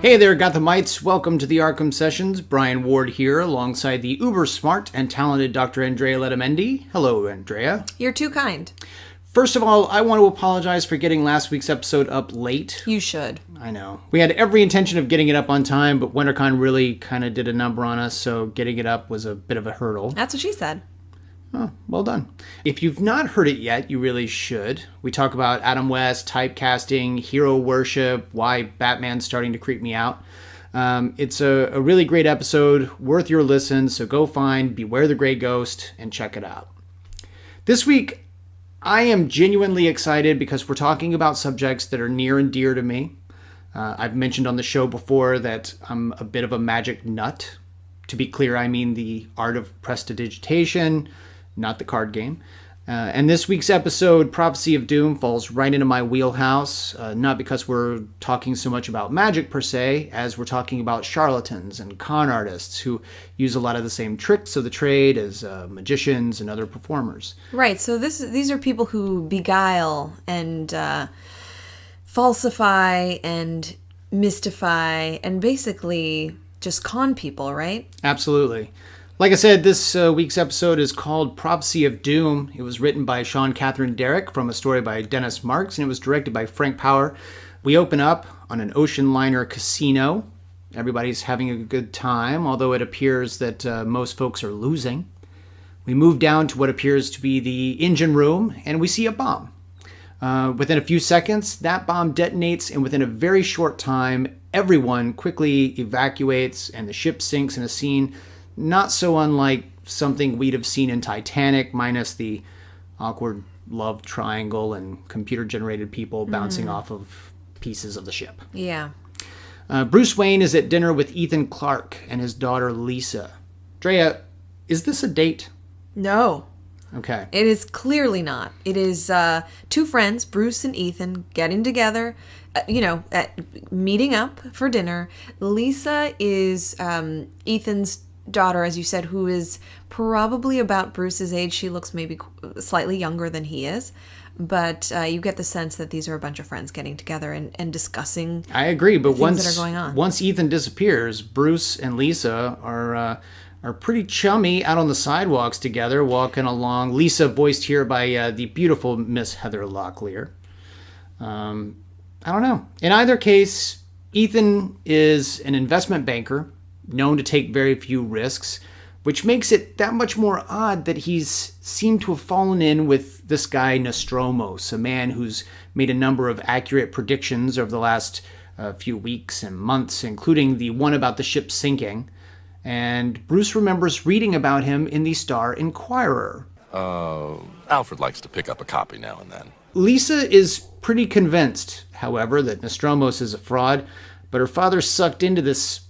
Hey there, Gothamites. Welcome to the ARKHAM Sessions. Brian Ward here, alongside the uber-smart and talented Dr. Andrea Letamendi. Hello, Andrea. You're too kind. First of all, I want to apologize for getting last week's episode up late. You should. I know. We had every intention of getting it up on time, but WinterCon really kind of did a number on us, so getting it up was a bit of a hurdle. That's what she said. Oh, well done. If you've not heard it yet, you really should. We talk about Adam West, typecasting, hero worship, why Batman's starting to creep me out. It's a really great episode, worth your listen, so go find Beware the Grey Ghost and check it out. This week, I am genuinely excited because we're talking about subjects that are near and dear to me. I've mentioned on the show before that I'm a bit of a magic nut. To be clear, I mean the art of prestidigitation, not the card game. And this week's episode, Prophecy of Doom, falls right into my wheelhouse, not because we're talking so much about magic per se, as we're talking about charlatans and con artists who use a lot of the same tricks of the trade as magicians and other performers. Right, so these are people who beguile and falsify and mystify and basically just con people, right? Absolutely. Like I said, this week's episode is called Prophecy of Doom. It was written by Sean Catherine Derrick from a story by Dennis Marks, and it was directed by Frank Power. We open up on an ocean liner casino. Everybody's having a good time, although it appears that most folks are losing. We move down to what appears to be the engine room, and we see a bomb. Within a few seconds, that bomb detonates, and within a very short time, everyone quickly evacuates, and the ship sinks in a scene not so unlike something we'd have seen in Titanic, minus the awkward love triangle and computer-generated people bouncing off of pieces of the ship. Yeah. Bruce Wayne is at dinner with Ethan Clarke and his daughter Lisa. Drea, is this a date? No. Okay. It is clearly not. It is two friends, Bruce and Ethan, getting together, meeting up for dinner. Lisa is Ethan's daughter, as you said, who is probably about Bruce's age. She looks maybe slightly younger than he is, but you get the sense that these are a bunch of friends getting together and discussing. I agree, but things that are going on. Once Ethan disappears, Bruce and Lisa are pretty chummy out on the sidewalks together, walking along. Lisa, voiced here by the beautiful Miss Heather Locklear. I don't know. In either case, Ethan is an investment banker, known to take very few risks, which makes it that much more odd that he's seemed to have fallen in with this guy Nostromos, a man who's made a number of accurate predictions over the last few weeks and months, including the one about the ship sinking. And Bruce remembers reading about him in the Star Inquirer. Alfred likes to pick up a copy now and then. Lisa is pretty convinced, however, that Nostromos is a fraud, but her father's sucked into this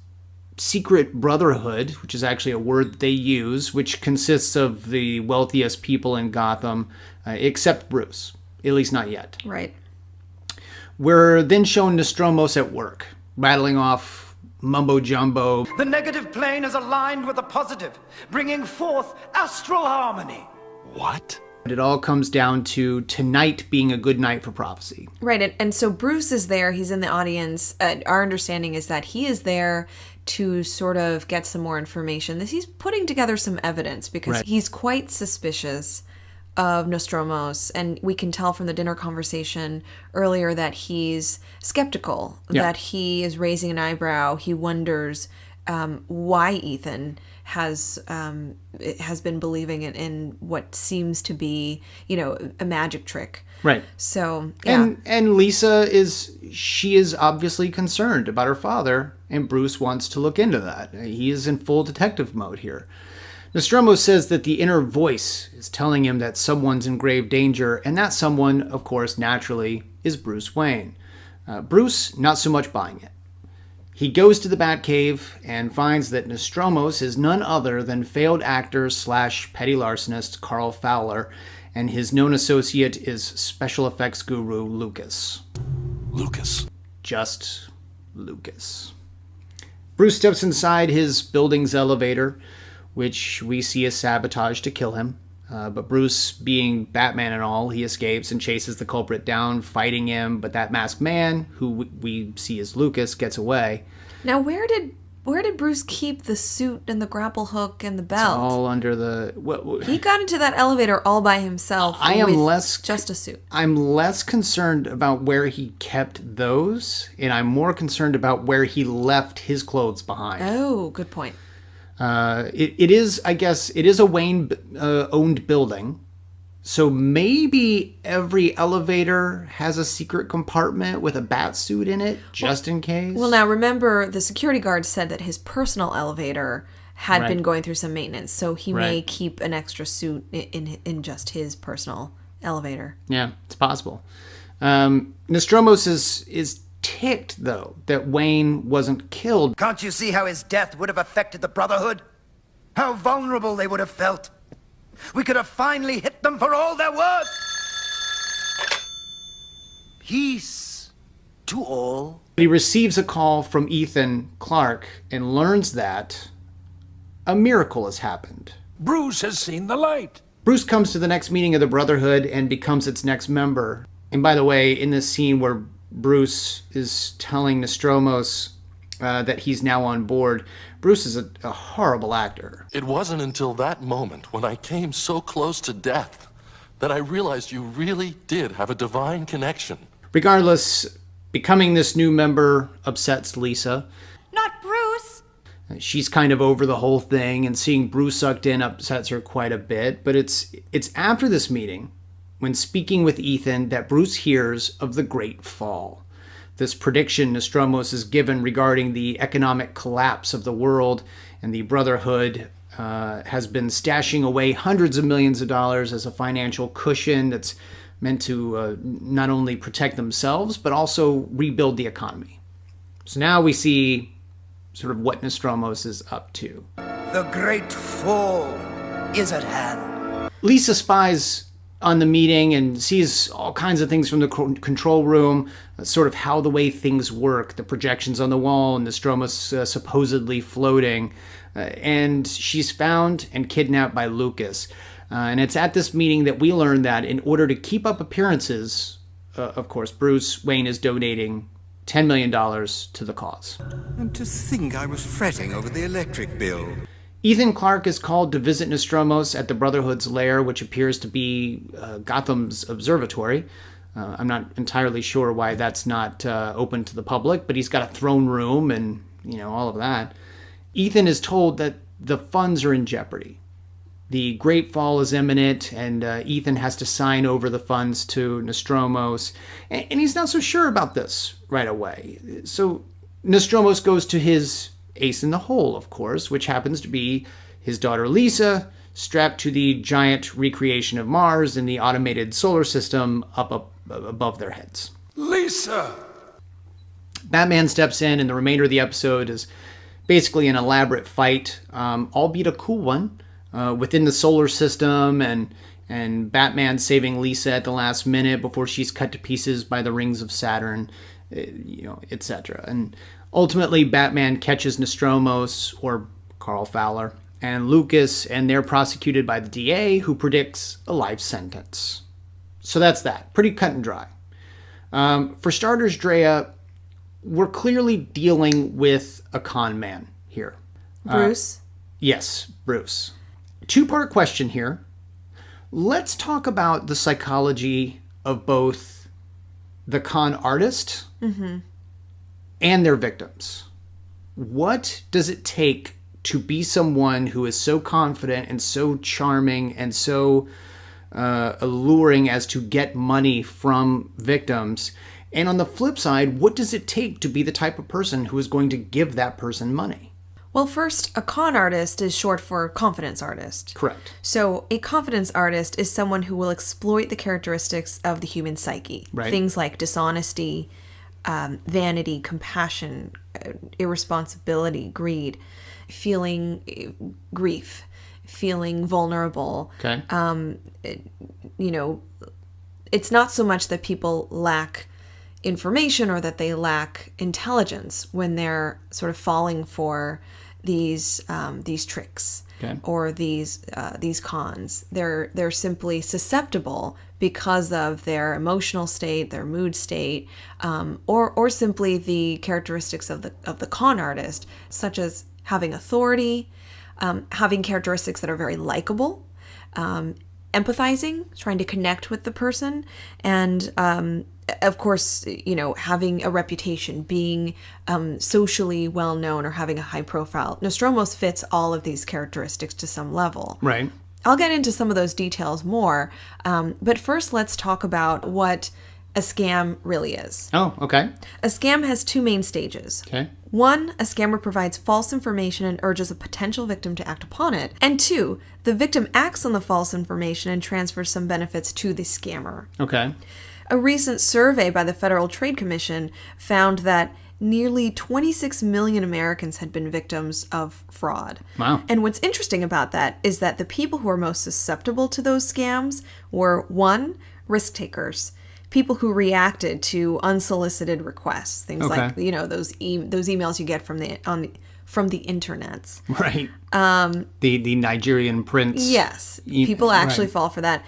secret brotherhood, which is actually a word that they use, which consists of the wealthiest people in Gotham, except Bruce. At least not yet. Right. We're then shown Nostromos at work, rattling off mumbo-jumbo. The negative plane is aligned with the positive, bringing forth astral harmony. What? It all comes down to tonight being a good night for prophecy. Right, and so Bruce is there. He's in the audience. Our understanding is that he is there to sort of get some more information. He's putting together some evidence because he's quite suspicious of Nostromos, and we can tell from the dinner conversation earlier that he's skeptical, that he is raising an eyebrow. He wonders why Ethan has been believing in what seems to be, a magic trick. Right. So, yeah. And Lisa is obviously concerned about her father, and Bruce wants to look into that. He is in full detective mode here. Nostromo says that the inner voice is telling him that someone's in grave danger, and that someone, of course, naturally, is Bruce Wayne. Bruce, not so much buying it. He goes to the Batcave and finds that Nostromos is none other than failed actor / petty larcenist Carl Fowler, and his known associate is special effects guru Lucas. Lucas. Just Lucas. Bruce steps inside his building's elevator, which we see is sabotaged to kill him. But Bruce, being Batman and all, he escapes and chases the culprit down, fighting him. But that masked man, who we see as Lucas, gets away. Now, where did Bruce keep the suit and the grapple hook and the belt? It's all under the... He got into that elevator all by himself just a suit. I'm less concerned about where he kept those, and I'm more concerned about where he left his clothes behind. Oh, good point. It is, I guess, it is a Wayne owned building. So maybe every elevator has a secret compartment with a bat suit in it, just in case. Well, now remember, the security guard said that his personal elevator had been going through some maintenance, so he may keep an extra suit in just his personal elevator. Yeah, it's possible. Nostromos is ticked, though, that Wayne wasn't killed. Can't you see how his death would have affected the Brotherhood? How vulnerable they would have felt. We could have finally hit them for all they're worth. Peace to all. He receives a call from Ethan Clarke and learns that a miracle has happened. Bruce has seen the light. Bruce comes to the next meeting of the Brotherhood and becomes its next member. And by the way, in this scene where Bruce is telling Nostromos that he's now on board, Bruce is a horrible actor. It wasn't until that moment, when I came so close to death, that I realized you really did have a divine connection. Regardless, becoming this new member upsets Lisa. Not Bruce! She's kind of over the whole thing, and seeing Bruce sucked in upsets her quite a bit. But it's after this meeting, when speaking with Ethan, that Bruce hears of the Great Fall. This prediction Nostromos is given regarding the economic collapse of the world, and the Brotherhood has been stashing away hundreds of millions of dollars as a financial cushion that's meant to not only protect themselves, but also rebuild the economy. So now we see sort of what Nostromos is up to. The Great Fall is at hand. Lisa spies on the meeting and sees all kinds of things from the control room, sort of how the way things work, the projections on the wall, and Nostromos supposedly floating. And she's found and kidnapped by Lucas. And it's at this meeting that we learn that in order to keep up appearances, of course, Bruce Wayne is donating $10 million to the cause. And to think I was fretting over the electric bill. Ethan Clarke is called to visit Nostromos at the Brotherhood's lair, which appears to be Gotham's observatory. I'm not entirely sure why that's not open to the public, but he's got a throne room and, all of that. Ethan is told that the funds are in jeopardy. The Great Fall is imminent, and Ethan has to sign over the funds to Nostromos. And he's not so sure about this right away. So Nostromos goes to his ace in the hole, of course, which happens to be his daughter Lisa, strapped to the giant recreation of Mars in the automated solar system up above their heads. Lisa! Batman steps in, and the remainder of the episode is basically an elaborate fight, albeit a cool one, within the solar system, and Batman saving Lisa at the last minute before she's cut to pieces by the rings of Saturn, etc. And ultimately, Batman catches Nostromos, or Carl Fowler, and Lucas, and they're prosecuted by the DA, who predicts a life sentence. So that's that. Pretty cut and dry. For starters, Drea, we're clearly dealing with a con man here. Bruce? Yes, Bruce. Two-part question here. Let's talk about the psychology of both the con artist and their victims. What does it take to be someone who is so confident and so charming and so alluring as to get money from victims? And on the flip side, what does it take to be the type of person who is going to give that person money? Well, first, a con artist is short for confidence artist. Correct. So a confidence artist is someone who will exploit the characteristics of the human psyche. Right. Things like dishonesty, vanity, compassion, irresponsibility, greed, feeling grief, feeling vulnerable. Okay. It's not so much that people lack information or that they lack intelligence when they're sort of falling for these tricks. or these cons. They're simply susceptible because of their emotional state, their mood state, or simply the characteristics of the con artist, such as having authority, having characteristics that are very likable, empathizing, trying to connect with the person, and of course, having a reputation, being socially well known, or having a high profile. Nostromos fits all of these characteristics to some level. Right. I'll get into some of those details more, but first let's talk about what a scam really is. Oh, okay. A scam has two main stages. Okay. 1, a scammer provides false information and urges a potential victim to act upon it. And 2, the victim acts on the false information and transfers some benefits to the scammer. Okay. A recent survey by the Federal Trade Commission found that nearly 26 million Americans had been victims of fraud. Wow. And what's interesting about that is that the people who are most susceptible to those scams were 1, risk takers. People who reacted to unsolicited requests, things like those emails you get from the internets. Right. The Nigerian prince. Yes, people actually fall for that.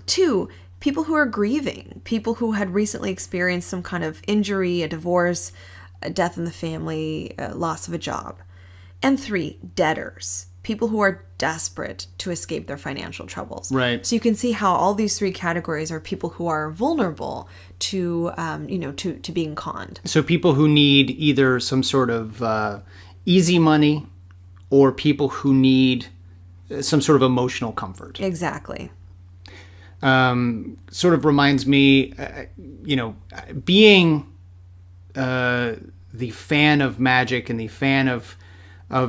2, people who are grieving, people who had recently experienced some kind of injury, a divorce, a death in the family, a loss of a job. And 3, debtors, people who are desperate to escape their financial troubles. Right. So you can see how all these 3 categories are people who are vulnerable to, to being conned. So people who need either some sort of easy money, or people who need some sort of emotional comfort. Exactly. Sort of reminds me, being the fan of magic and the fan of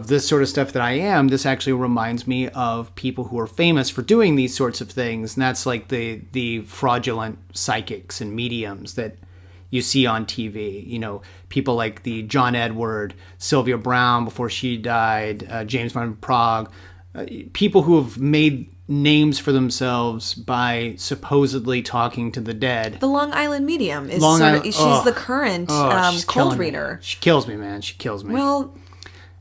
this sort of stuff that I am, this actually reminds me of people who are famous for doing these sorts of things. And that's like the fraudulent psychics and mediums that you see on TV. People like the John Edward, Sylvia Browne before she died, James van Praagh, people who have made names for themselves by supposedly talking to the dead. The Long Island medium is she's the current cold reader. She kills me, man. She kills me. Well,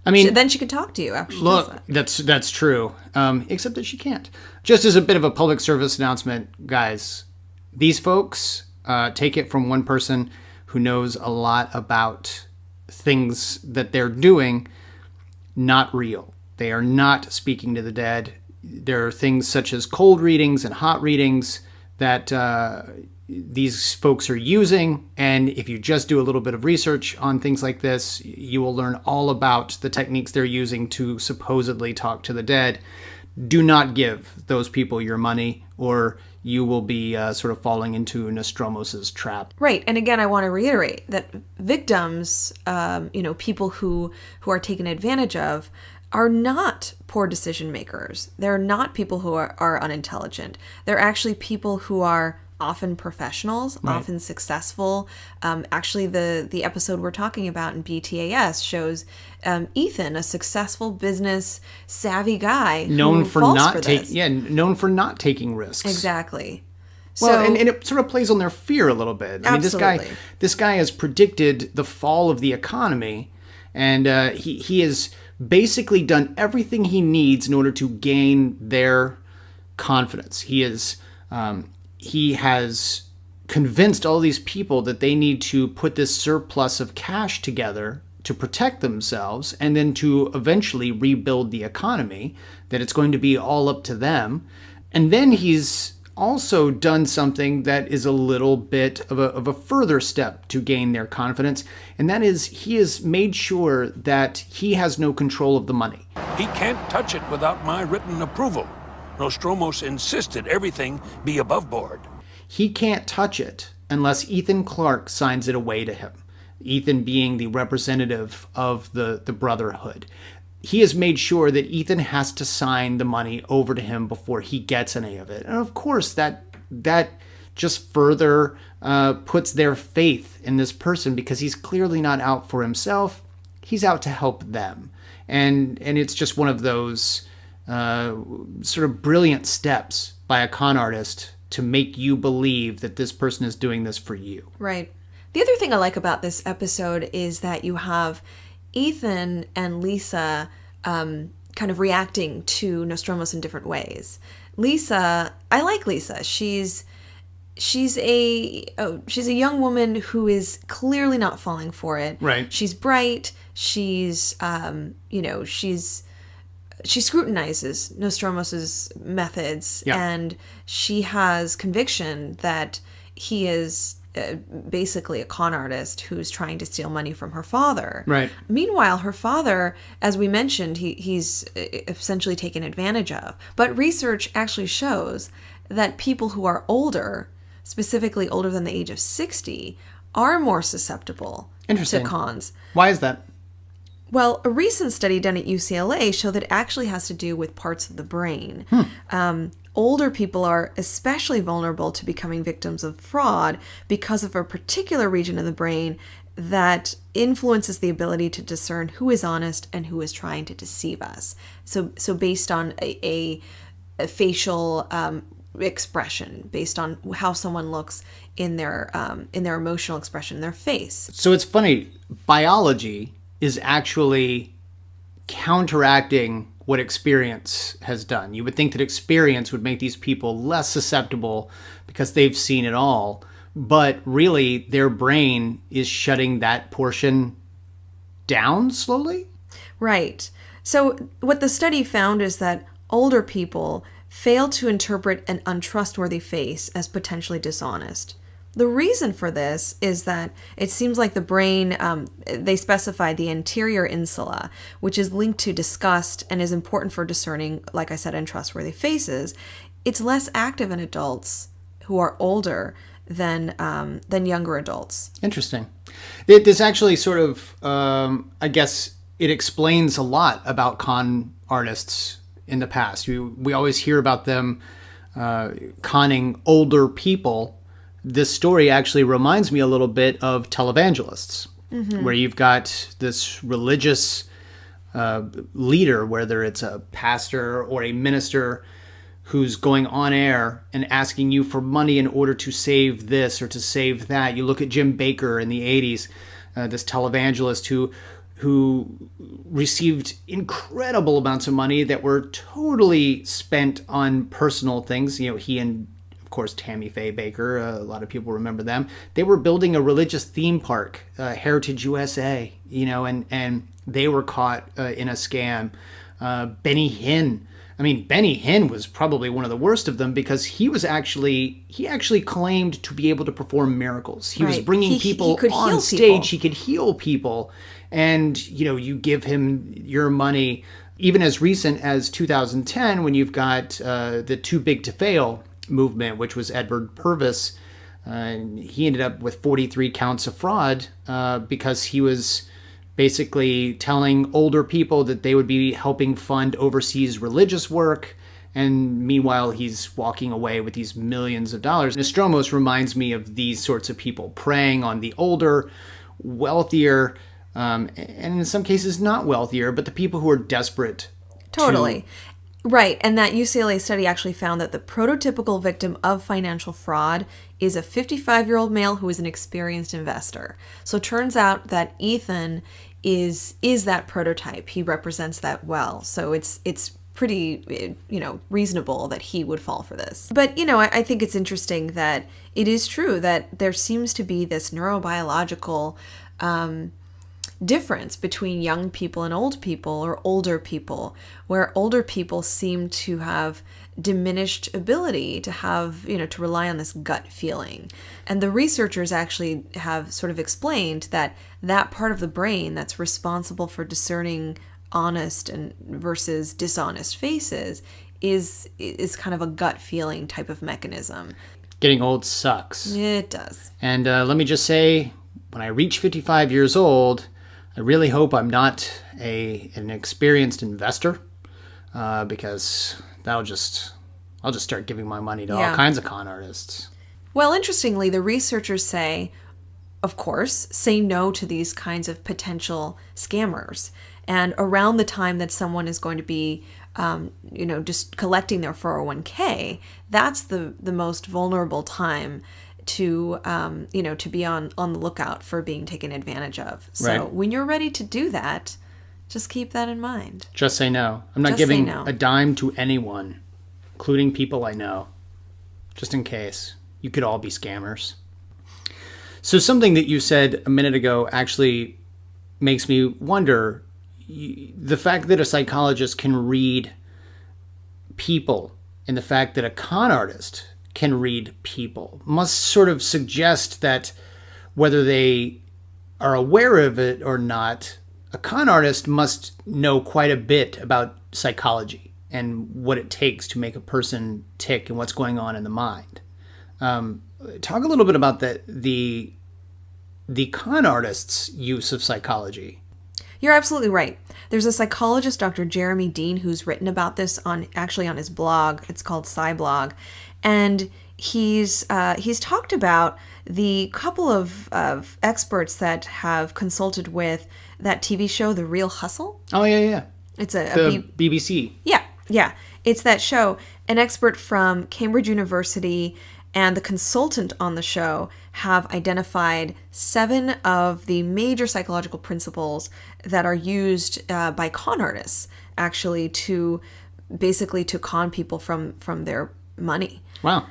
I mean, then she could talk to you after she look, does that. that's true. Except that she can't. Just as a bit of a public service announcement, guys, these folks, take it from one person who knows a lot about things that they're doing, not real. They are not speaking to the dead. There are things such as cold readings and hot readings that these folks are using. And if you just do a little bit of research on things like this, you will learn all about the techniques they're using to supposedly talk to the dead. Do not give those people your money, or you will be sort of falling into Nostromos's trap. Right. And again, I want to reiterate that victims, people who are taken advantage of, are not poor decision makers. They're not people who are unintelligent. They're actually people who are often professionals, right, often successful. Actually, the episode we're talking about in BTAS shows Ethan, a successful business savvy guy, known who for falls not for this. known for not taking risks. Exactly. Well, and it sort of plays on their fear a little bit. I absolutely. mean, this guy has predicted the fall of the economy, and he has basically done everything he needs in order to gain their confidence. He has convinced all these people that they need to put this surplus of cash together to protect themselves, and then to eventually rebuild the economy, that it's going to be all up to them. And then he's also done something that is a little bit of a further step to gain their confidence, and that is he has made sure that he has no control of the money. He can't touch it without my written approval. Nostromos insisted everything be above board. He can't touch it unless Ethan Clark signs it away to him. Ethan being the representative of the Brotherhood. He has made sure that Ethan has to sign the money over to him before he gets any of it. And of course, that just further puts their faith in this person, because he's clearly not out for himself. He's out to help them. And it's just one of those sort of brilliant steps by a con artist to make you believe that this person is doing this for you. Right. The other thing I like about this episode is that you have Ethan and Lisa kind of reacting to Nostromos in different ways. Lisa, I like Lisa. She's a young woman who is clearly not falling for it. Right. She's bright. She's she scrutinizes Nostromos's methods, and she has conviction that he is basically a con artist who's trying to steal money from her father. Right. Meanwhile, her father, as we mentioned, he's essentially taken advantage of. But research actually shows that people who are older, specifically older than the age of 60, are more susceptible to cons. Why is that? Well, a recent study done at UCLA showed that it actually has to do with parts of the brain. Older people are especially vulnerable to becoming victims of fraud because of a particular region of the brain that influences the ability to discern who is honest and who is trying to deceive us. So based on a facial expression, based on how someone looks in their emotional expression, in their face. So it's funny, biology is actually counteracting what experience has done. You would think that experience would make these people less susceptible because they've seen it all, but really their brain is shutting that portion down slowly? Right. So what the study found is that older people fail to interpret an untrustworthy face as potentially dishonest. The reason for this is that it seems like the brain, they specify the anterior insula, which is linked to disgust and is important for discerning, like I said, untrustworthy faces. It's less active in adults who are older than younger adults. Interesting. This actually sort of, I guess, it explains a lot about con artists in the past. We always hear about them conning older people. This story actually reminds me a little bit of televangelists, where you've got this religious leader, whether it's a pastor or a minister, who's going on air and asking you for money in order to save this or to save that. You look at Jim Bakker in the 80s, this televangelist who received incredible amounts of money that were totally spent on personal things. You know, he and, of course, Tammy Faye Bakker, a lot of people remember them. They were building a religious theme park, Heritage USA, and they were caught in a scam. Benny Hinn. I mean, Benny Hinn was probably one of the worst of them because he actually claimed to be able to perform miracles. He was bringing people on stage. He could heal people. And, you give him your money, even as recent as 2010, when you've got the Too Big to Fail movement, which was Edward Purvis. He ended up with 43 counts of fraud because he was basically telling older people that they would be helping fund overseas religious work. And meanwhile, he's walking away with these millions of dollars. Nostromos reminds me of these sorts of people preying on the older, wealthier, and in some cases not wealthier, but the people who are desperate. Totally. Right. And that UCLA study actually found that the prototypical victim of financial fraud is a 55-year-old male who is an experienced investor. So it turns out that Ethan is that prototype. He represents that well. So it's pretty, reasonable that he would fall for this. But, I think it's interesting that it is true that there seems to be this neurobiological difference between young people and old people, or older people, where older people seem to have diminished ability to have, to rely on this gut feeling. And the researchers actually have sort of explained that part of the brain that's responsible for discerning honest and versus dishonest faces is kind of a gut feeling type of mechanism. Getting old sucks. It does. And let me just say, when I reach 55 years old, I really hope I'm not an experienced investor, because I'll just start giving my money to all kinds of con artists. Well, interestingly, the researchers say, of course, say no to these kinds of potential scammers. And around the time that someone is going to be, just collecting their 401k, that's the most vulnerable time to be on the lookout for being taken advantage of. So when you're ready to do that, Just keep that in mind. Just say no. I'm not Just say giving no. a dime to anyone, including people I know, just in case. You could all be scammers. So something that you said a minute ago actually makes me wonder, the fact that a psychologist can read people and the fact that a con artist can read people must sort of suggest that whether they are aware of it or not, a con artist must know quite a bit about psychology and what it takes to make a person tick and what's going on in the mind. Talk a little bit about the con artist's use of psychology. You're absolutely right. There's a psychologist, Dr. Jeremy Dean, who's written about this on his blog. It's called Psyblog, and he's talked about the couple of experts that have consulted with that TV show, The Real Hustle. Oh yeah. It's The BBC. Yeah. It's that show. An expert from Cambridge University and the consultant on the show have identified 7 of the major psychological principles that are used by con artists, actually, to con people from their money. Wow.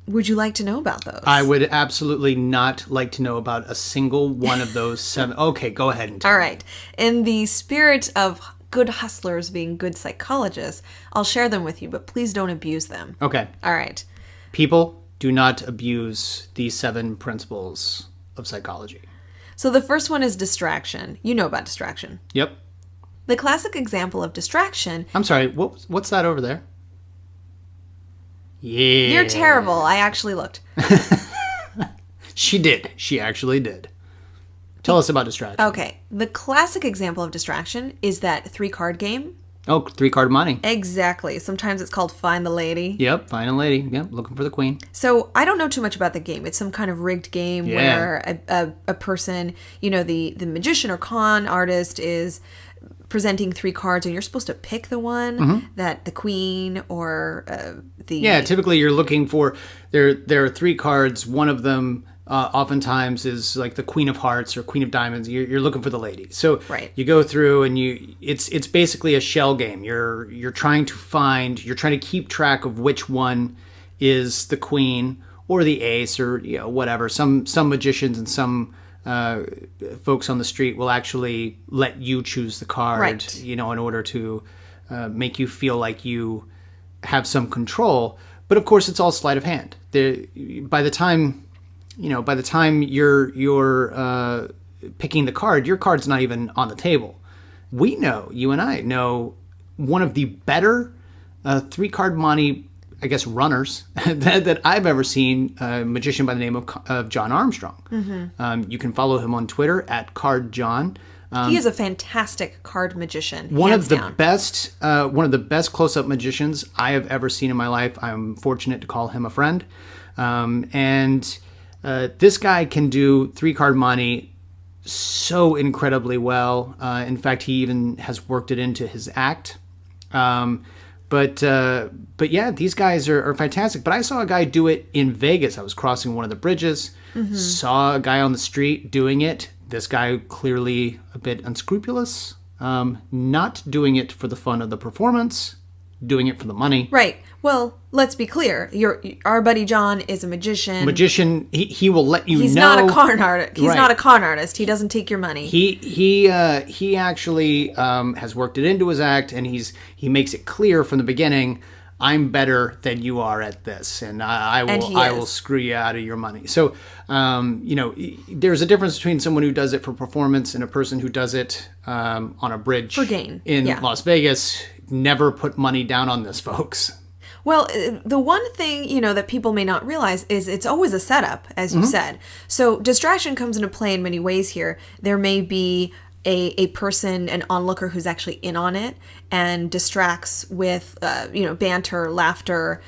Would you like to know about those? I would absolutely not like to know about a single one of those 7. Okay, go ahead and tell All me. right. In the spirit of good hustlers being good psychologists, I'll share them with you, but please don't abuse them. Okay. All right. People, do not abuse these 7 principles of psychology. So the first one is distraction. You know about distraction. Yep. The classic example of distraction. I'm sorry, what's that over there? Yeah. You're terrible. I actually looked. She did. She actually did. Tell us about distraction. Okay. The classic example of distraction is that 3-card game. Oh, 3-card money. Exactly. Sometimes it's called Find the Lady. Yep, fine a lady. Yep, looking for the queen. So I don't know too much about the game. It's some kind of rigged game where a person, the magician or con artist is presenting 3 cards and you're supposed to pick the one that the queen or the... Yeah, typically you're looking for, there are 3 cards. One of them oftentimes is like the Queen of Hearts or Queen of Diamonds. You're looking for the lady. So Right. you go through and it's basically a shell game. You're trying to keep track of which one is the queen or the ace or whatever. Some magicians and some folks on the street will actually let you choose the card, Right. in order to make you feel like you have some control. But of course, it's all sleight of hand. By the time you're picking the card, your card's not even on the table. You and I know one of the better 3-card money, I guess, runners that I've ever seen, a magician by the name of John Armstrong. Mm-hmm. You can follow him on Twitter at CardJohn. He is a fantastic card magician. One hands of the down. best close-up magicians I have ever seen in my life. I'm fortunate to call him a friend. This guy can do 3-card money so incredibly well. In fact, he even has worked it into his act. But yeah, these guys are fantastic. But I saw a guy do it in Vegas. I was crossing one of the bridges, saw a guy on the street doing it. This guy clearly a bit unscrupulous, not doing it for the fun of the performance, doing it for the money. Right. Well, let's be clear. Our buddy John is a magician. He will let you know. He's not a con artist. He's Right. not a con artist. He doesn't take your money. He actually has worked it into his act, and he makes it clear from the beginning, I'm better than you are at this, and I will screw you out of your money. So, there's a difference between someone who does it for performance and a person who does it on a bridge For gain. in Yeah. Las Vegas. Never put money down on this, folks. Well, the one thing, that people may not realize is it's always a setup, as you said. So distraction comes into play in many ways here. There may be a person, an onlooker who's actually in on it and distracts with, banter, laughter,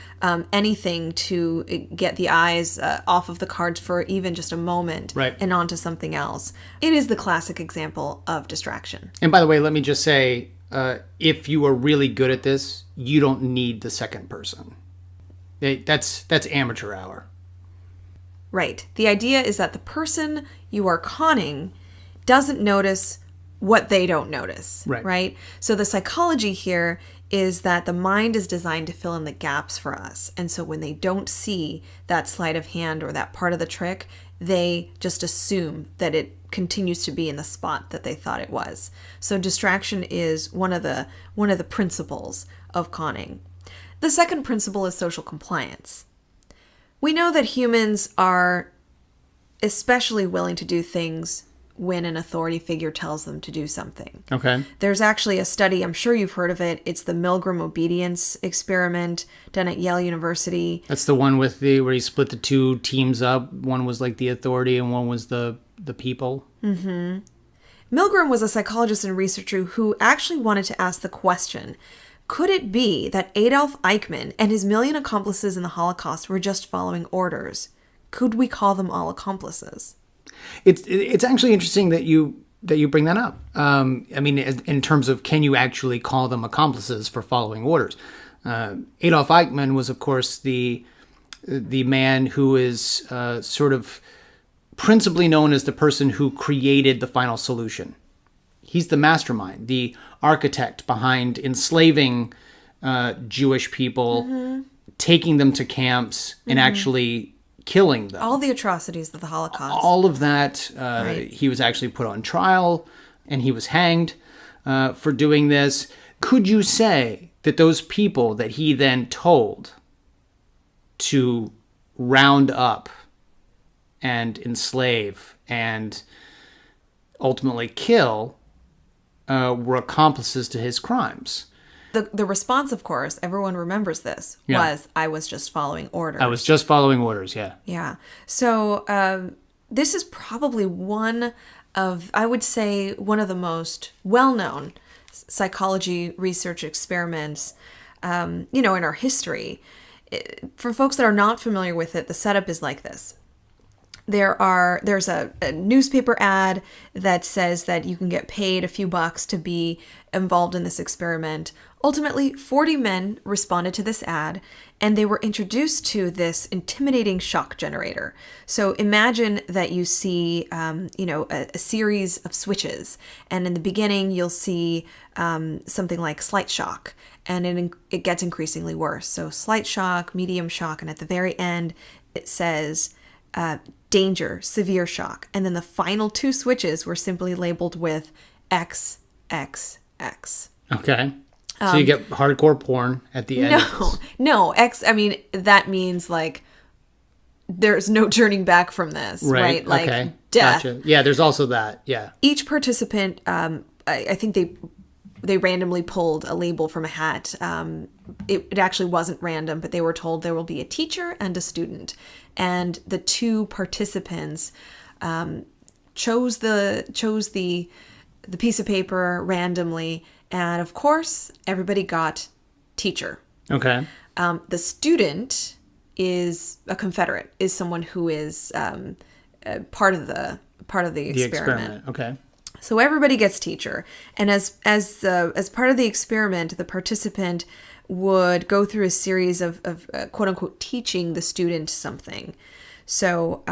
anything to get the eyes off of the cards for even just a moment Right. and onto something else. It is the classic example of distraction. And by the way, let me just say, if you are really good at this, you don't need the second person. That's amateur hour. Right. The idea is that the person you are conning doesn't notice what they don't notice, Right. right? So the psychology here is that the mind is designed to fill in the gaps for us. And so when they don't see that sleight of hand or that part of the trick, they just assume that it continues to be in the spot that they thought it was. So distraction is one of the principles of conning. The second principle is social compliance. We know that humans are especially willing to do things when an authority figure tells them to do something. Okay. There's actually a study, I'm sure you've heard of it. It's the Milgram obedience experiment done at Yale University. That's the one with where he split the two teams up. One was like the authority and one was the people. Mm-hmm. Milgram was a psychologist and researcher who actually wanted to ask the question, could it be that Adolf Eichmann and his million accomplices in the Holocaust were just following orders? Could we call them all accomplices? It's actually interesting that you bring that up. I mean, in terms of can you actually call them accomplices for following orders? Adolf Eichmann was, of course, the man who is sort of principally known as the person who created the final solution. He's the mastermind, the architect behind enslaving Jewish people, taking them to camps, and actually killing them. All the atrocities of the Holocaust. All of that. Right. He was actually put on trial, and he was hanged for doing this. Could you say that those people that he then told to round up and enslave and ultimately kill were accomplices to his crimes? The response, of course, everyone remembers this, was, I was just following orders. I was just following orders, yeah. Yeah. So this is probably one of the most well-known psychology research experiments, in our history. For folks that are not familiar with it, the setup is like this. There's a newspaper ad that says that you can get paid a few bucks to be involved in this experiment. Ultimately, 40 men responded to this ad, and they were introduced to this intimidating shock generator. So imagine that you see, a series of switches, and in the beginning you'll see something like slight shock, and it gets increasingly worse. So slight shock, medium shock, and at the very end it says danger, severe shock. And then the final two switches were simply labeled with XXX. Okay. So you get hardcore porn at the end. No, X, I mean, that means like there's no turning back from this, right? Like okay. death. Gotcha. Yeah, there's also that. Yeah. Each participant, I think they randomly pulled a label from a hat. It actually wasn't random, but they were told there will be a teacher and a student. And the two participants chose the piece of paper randomly, and of course, everybody got teacher. Okay. The student is a Confederate, is someone who is part of the experiment. Okay. So everybody gets teacher, and as part of the experiment, the participant would go through a series of quote unquote teaching the student something. So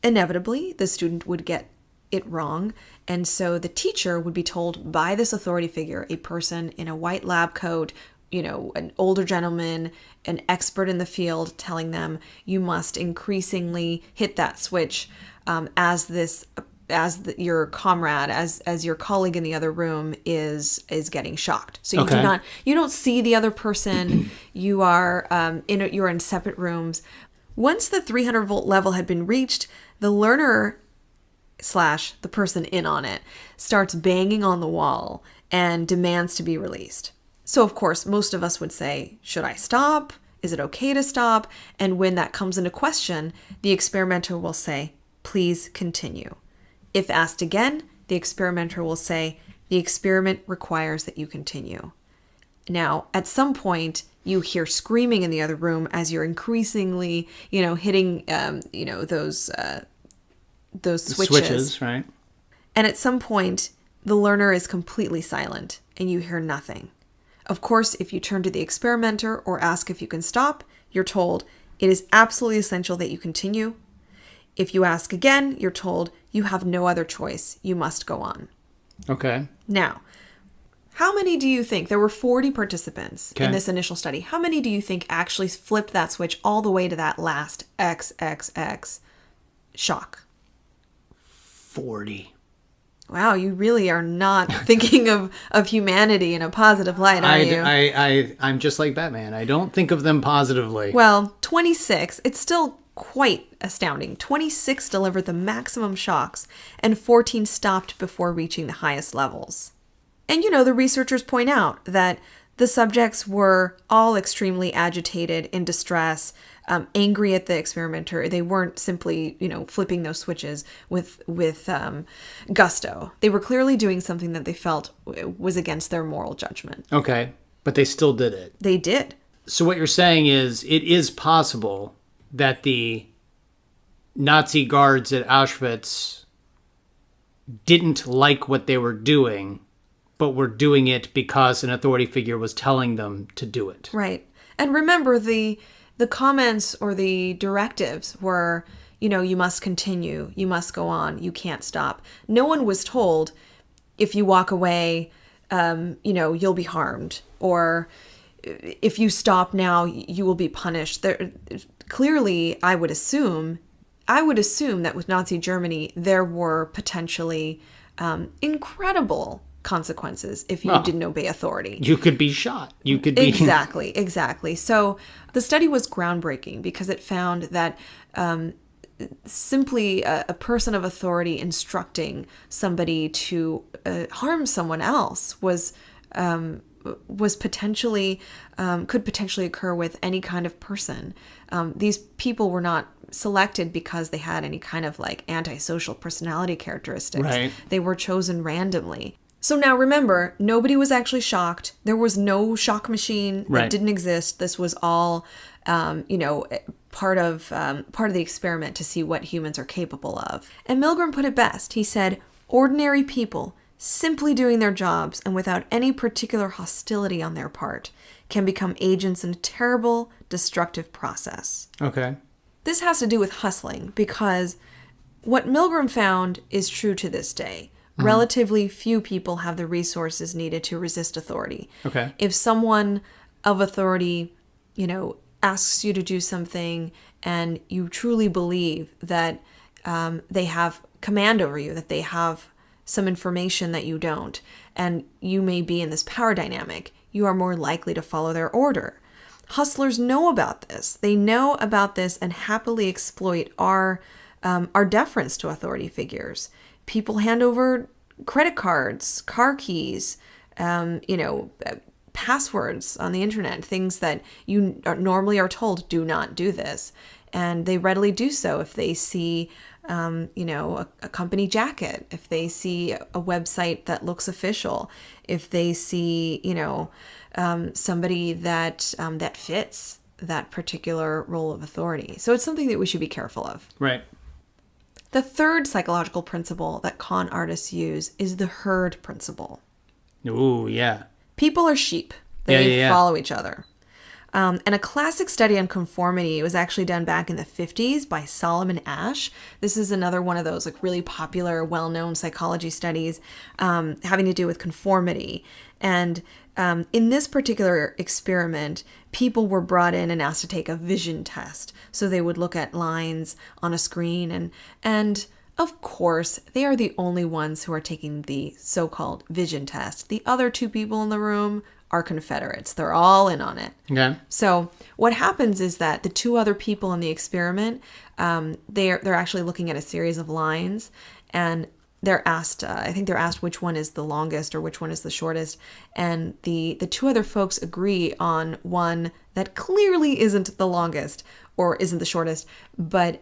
inevitably, the student would get it wrong, and so the teacher would be told by this authority figure, a person in a white lab coat, an older gentleman, an expert in the field, telling them you must increasingly hit that switch your comrade, as your colleague in the other room is getting shocked. So you don't see the other person. You are you're in separate rooms. Once the 300 volt level had been reached, the learner / the person in on it starts banging on the wall and demands to be released. So of course, most of us would say, should I stop? Is it okay to stop? And when that comes into question, the experimenter will say, please continue. If asked again, the experimenter will say, the experiment requires that you continue. Now, at some point, you hear screaming in the other room as you're increasingly, hitting, those switches. Right? And at some point, the learner is completely silent and you hear nothing. Of course, if you turn to the experimenter or ask if you can stop, you're told it is absolutely essential that you continue. If you ask again, you're told you have no other choice. You must go on. Okay. Now, how many do you think? There were 40 participants in this initial study. How many do you think actually flipped that switch all the way to that last XXX shock? 40. Wow, you really are not thinking of humanity in a positive light, are you? I'm just like Batman. I don't think of them positively. Well, 26, it's still quite astounding. 26 delivered the maximum shocks, and 14 stopped before reaching the highest levels. And the researchers point out that the subjects were all extremely agitated, in distress, angry at the experimenter. They weren't simply, flipping those switches with gusto. They were clearly doing something that they felt was against their moral judgment. Okay, but they still did it. They did. So what you're saying is it is possible that the Nazi guards at Auschwitz didn't like what they were doing, but were doing it because an authority figure was telling them to do it. Right. And remember, the comments or the directives were, you must continue, you must go on, you can't stop. No one was told, if you walk away, you'll be harmed, or if you stop now, you will be punished. Clearly, I would assume that with Nazi Germany, there were potentially incredible consequences if you didn't obey authority. You could be shot. You could be... Exactly. So the study was groundbreaking because it found that simply a person of authority instructing somebody to harm someone else was potentially could potentially occur with any kind of person. These people were not selected because they had any kind of antisocial personality characteristics. Right. They were chosen randomly. So now remember, nobody was actually shocked. There was no shock machine that didn't exist. This was all, part of the experiment to see what humans are capable of. And Milgram put it best. He said, ordinary people simply doing their jobs and without any particular hostility on their part can become agents in a terrible, destructive process. Okay. This has to do with hustling because what Milgram found is true to this day. Relatively few people have the resources needed to resist authority. Okay. If someone of authority, asks you to do something and you truly believe that they have command over you, that they have some information that you don't, and you may be in this power dynamic, you are more likely to follow their order. Hustlers know about this. They know about this and happily exploit our deference to authority figures. People hand over credit cards, car keys, passwords on the internet, things that you normally are told do not do this. And they readily do so if they see, a company jacket, if they see a website that looks official, if they see, somebody that fits that particular role of authority. So it's something that we should be careful of. Right. The third psychological principle that con artists use is the herd principle. Ooh, yeah. People are sheep. They follow each other. And a classic study on conformity was actually done back in the 50s by Solomon Asch. This is another one of those really popular, well-known psychology studies having to do with conformity. And in this particular experiment, people were brought in and asked to take a vision test. So they would look at lines on a screen and of course, they are the only ones who are taking the so-called vision test. The other two people in the room are Confederates. They're all in on it. Okay. So what happens is that the two other people in the experiment, they're actually looking at a series of lines, and they're asked, I think they're asked which one is the longest or which one is the shortest. And the two other folks agree on one that clearly isn't the longest or isn't the shortest. But,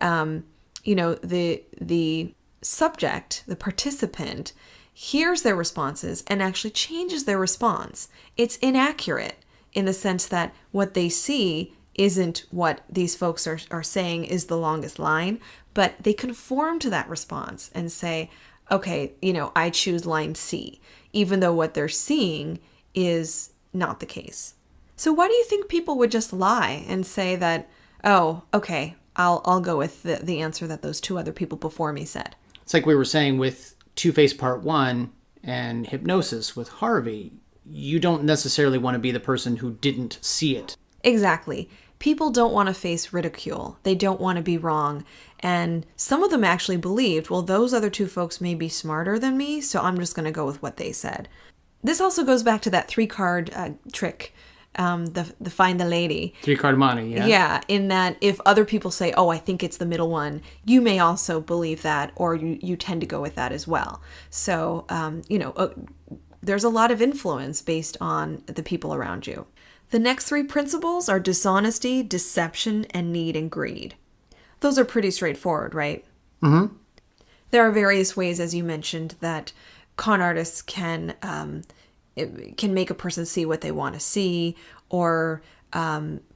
the subject, the participant, hears their responses and actually changes their response. It's inaccurate in the sense that what they see isn't what these folks are saying is the longest line, but they conform to that response and say, okay, I choose line C, even though what they're seeing is not the case. So why do you think people would just lie and say that, oh, okay, I'll go with the answer that those two other people before me said? It's like we were saying with Two-Face Part 1, and hypnosis with Harvey, you don't necessarily want to be the person who didn't see it. Exactly. People don't want to face ridicule. They don't want to be wrong. And some of them actually believed, well, those other two folks may be smarter than me, so I'm just going to go with what they said. This also goes back to that 3-card trick, the find the lady. 3-card money, yeah? Yeah, in that if other people say, oh, I think it's the middle one, you may also believe that, or you tend to go with that as well. So, there's a lot of influence based on the people around you. The next 3 principles are dishonesty, deception, and need and greed. Those are pretty straightforward, right? Mm-hmm. There are various ways, as you mentioned, that con artists can make a person see what they want to see, or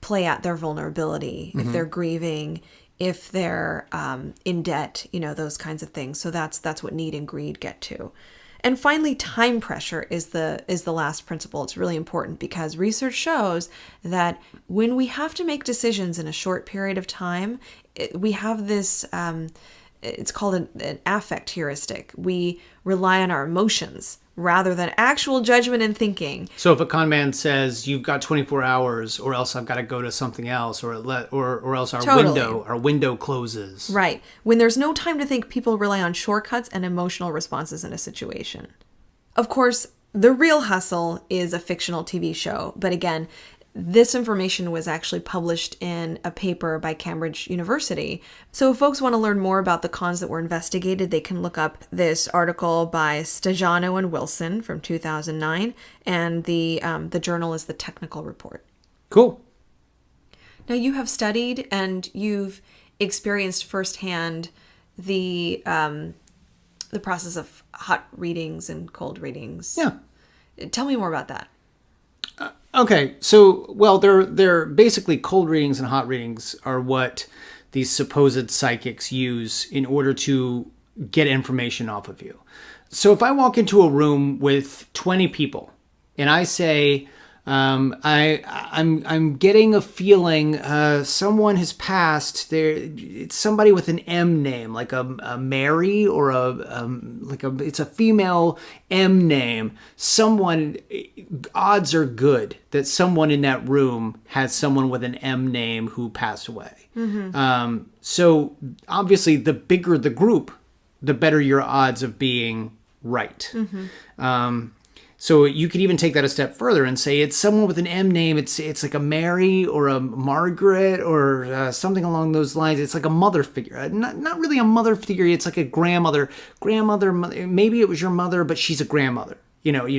play out their vulnerability if they're grieving, if they're in debt, those kinds of things. So that's what need and greed get to. And finally, time pressure is the last principle. It's really important because research shows that when we have to make decisions in a short period of time, we have this, it's called an affect heuristic. We rely on our emotions rather than actual judgment and thinking. So if a con man says you've got 24 hours, or else I've got to go to something else, or else our window closes. Right. When there's no time to think, people rely on shortcuts and emotional responses in a situation. Of course, The Real Hustle is a fictional TV show, but again, this information was actually published in a paper by Cambridge University. So if folks want to learn more about the cons that were investigated, they can look up this article by Stajano and Wilson from 2009, and the journal is the Technical Report. Cool. Now you have studied and you've experienced firsthand the process of hot readings and cold readings. Yeah. Tell me more about that. Okay, so, well, they're basically cold readings and hot readings are what these supposed psychics use in order to get information off of you. So if I walk into a room with 20 people and I say, I'm getting a feeling someone has passed. It's somebody with an M name, like a Mary, or it's a female M name. Odds are good that someone in that room has someone with an M name who passed away. Mm-hmm. So obviously, the bigger the group, the better your odds of being right. Mm-hmm. So you could even take that a step further and say it's someone with an M name. It's like a Mary or a Margaret or something along those lines. It's like a mother figure. Not really a mother figure. It's like a grandmother. Maybe it was your mother, but she's a grandmother.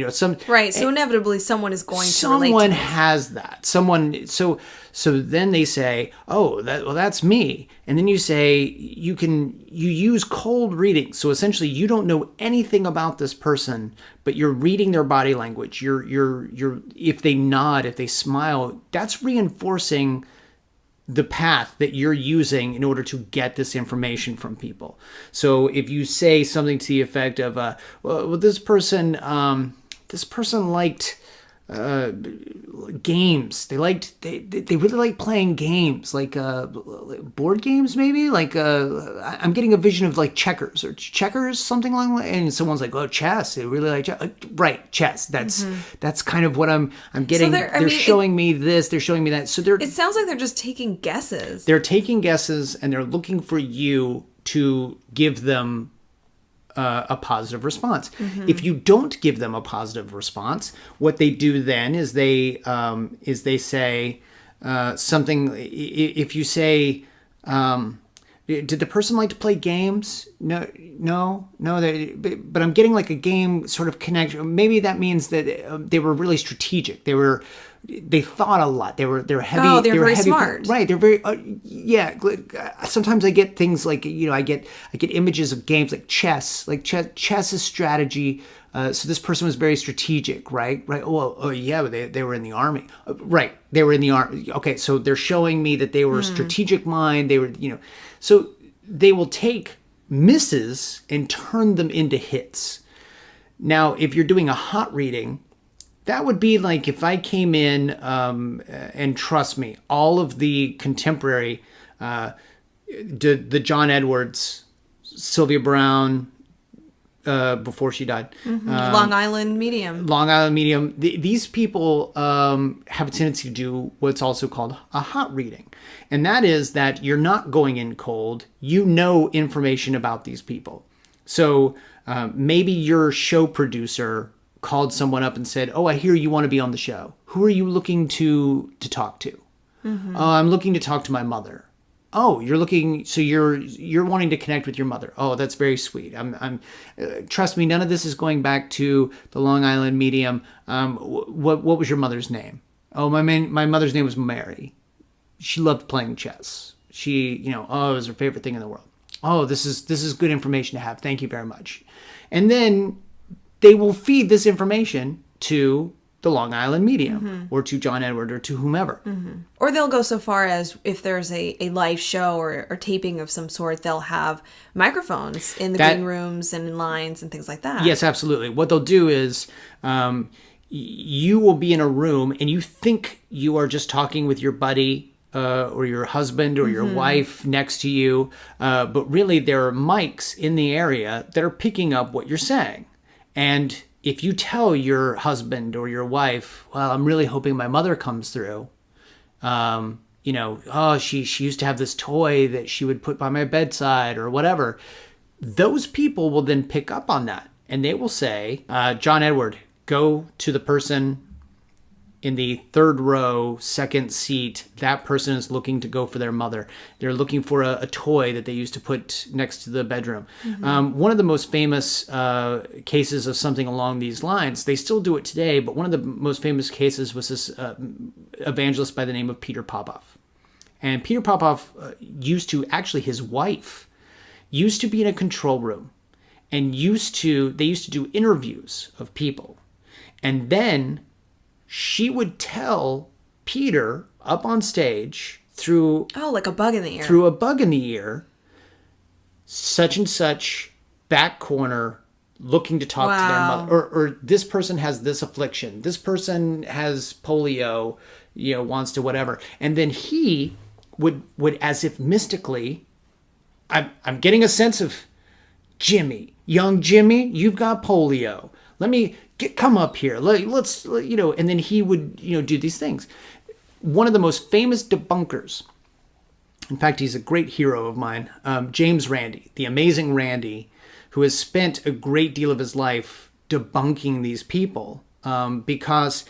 Some right. So inevitably, someone is going to relate to someone it. has that. Someone. So then they say, "Oh, that's me." And then you say you use cold reading. So essentially, you don't know anything about this person, but you're reading their body language. You're if they nod, if they smile, that's reinforcing the path that you're using in order to get this information from people. So if you say something to the effect of, well, this person liked games. They really like playing games, like board games, maybe. Like I'm getting a vision of like checkers, something like that. And someone's like, "Oh, chess. They really like chess." Right, chess. That's kind of what I'm getting. So they're showing me this. They're showing me that. So it sounds like they're just taking guesses. They're taking guesses, and they're looking for you to give them a positive response. Mm-hmm. If you don't give them a positive response, what they do then is they say something. If you say, "Did the person like to play games?" No. But I'm getting like a game sort of connection. Maybe that means that they were really strategic. They thought a lot. They were heavy. Oh, they're very heavy, smart. Right. They're very yeah. Sometimes I get things like I get images of games like chess. Like chess is strategy. So this person was very strategic, right? Right. Oh yeah. But they were in the army. Right. They were in the army. Okay. So they're showing me that they were a strategic mind. They were So they will take misses and turn them into hits. Now, if you're doing a hot reading, that would be like if I came in, and trust me, all of the contemporary, the John Edwards, Sylvia Browne, before she died. Long Island medium. Long Island medium. These people have a tendency to do what's also called a hot reading. And that is that you're not going in cold. You know information about these people. So maybe your show producer called someone up and said, "Oh, I hear you want to be on the show. Who are you looking to talk to?" "Oh, I'm looking to talk to my mother." "Oh, you're wanting to connect with your mother. Oh, that's very sweet. Trust me, none of this is going back to the Long Island medium. What was your mother's name?" "Oh, my mother's name was Mary. She loved playing chess. She, oh, it was her favorite thing in the world. Oh, this is good information to have. Thank you very much." And then they will feed this information to the Long Island medium or to John Edward or to whomever. Or they'll go so far as if there's a live show or taping of some sort, they'll have microphones in the green rooms and in lines and things like that. Yes, absolutely. What they'll do is you will be in a room and you think you are just talking with your buddy or your husband or your wife next to you, but really there are mics in the area that are picking up what you're saying. And if you tell your husband or your wife, "Well, I'm really hoping my mother comes through. Oh, she used to have this toy that she would put by my bedside," or whatever, those people will then pick up on that. And they will say, "John Edward, go to the person in the third row, second seat. That person is looking to go for their mother. They're looking for a toy that they used to put next to the bedroom." One of the most famous cases of something along these lines, they still do it today, but one of the most famous cases was this evangelist by the name of Peter Popoff. And Peter Popoff his wife used to be in a control room and they used to do interviews of people. And then she would tell Peter up on stage through... Oh, like a bug in the ear. Through a bug in the ear, such and such back corner looking to talk to their mother. Or this person has this affliction. This person has polio, wants to whatever. And then he would as if mystically, I'm getting a sense of Jimmy. Young Jimmy, you've got polio. Let me... come up here. Let's, and then he would, do these things. One of the most famous debunkers, in fact, he's a great hero of mine, James Randi, the amazing Randi, who has spent a great deal of his life debunking these people because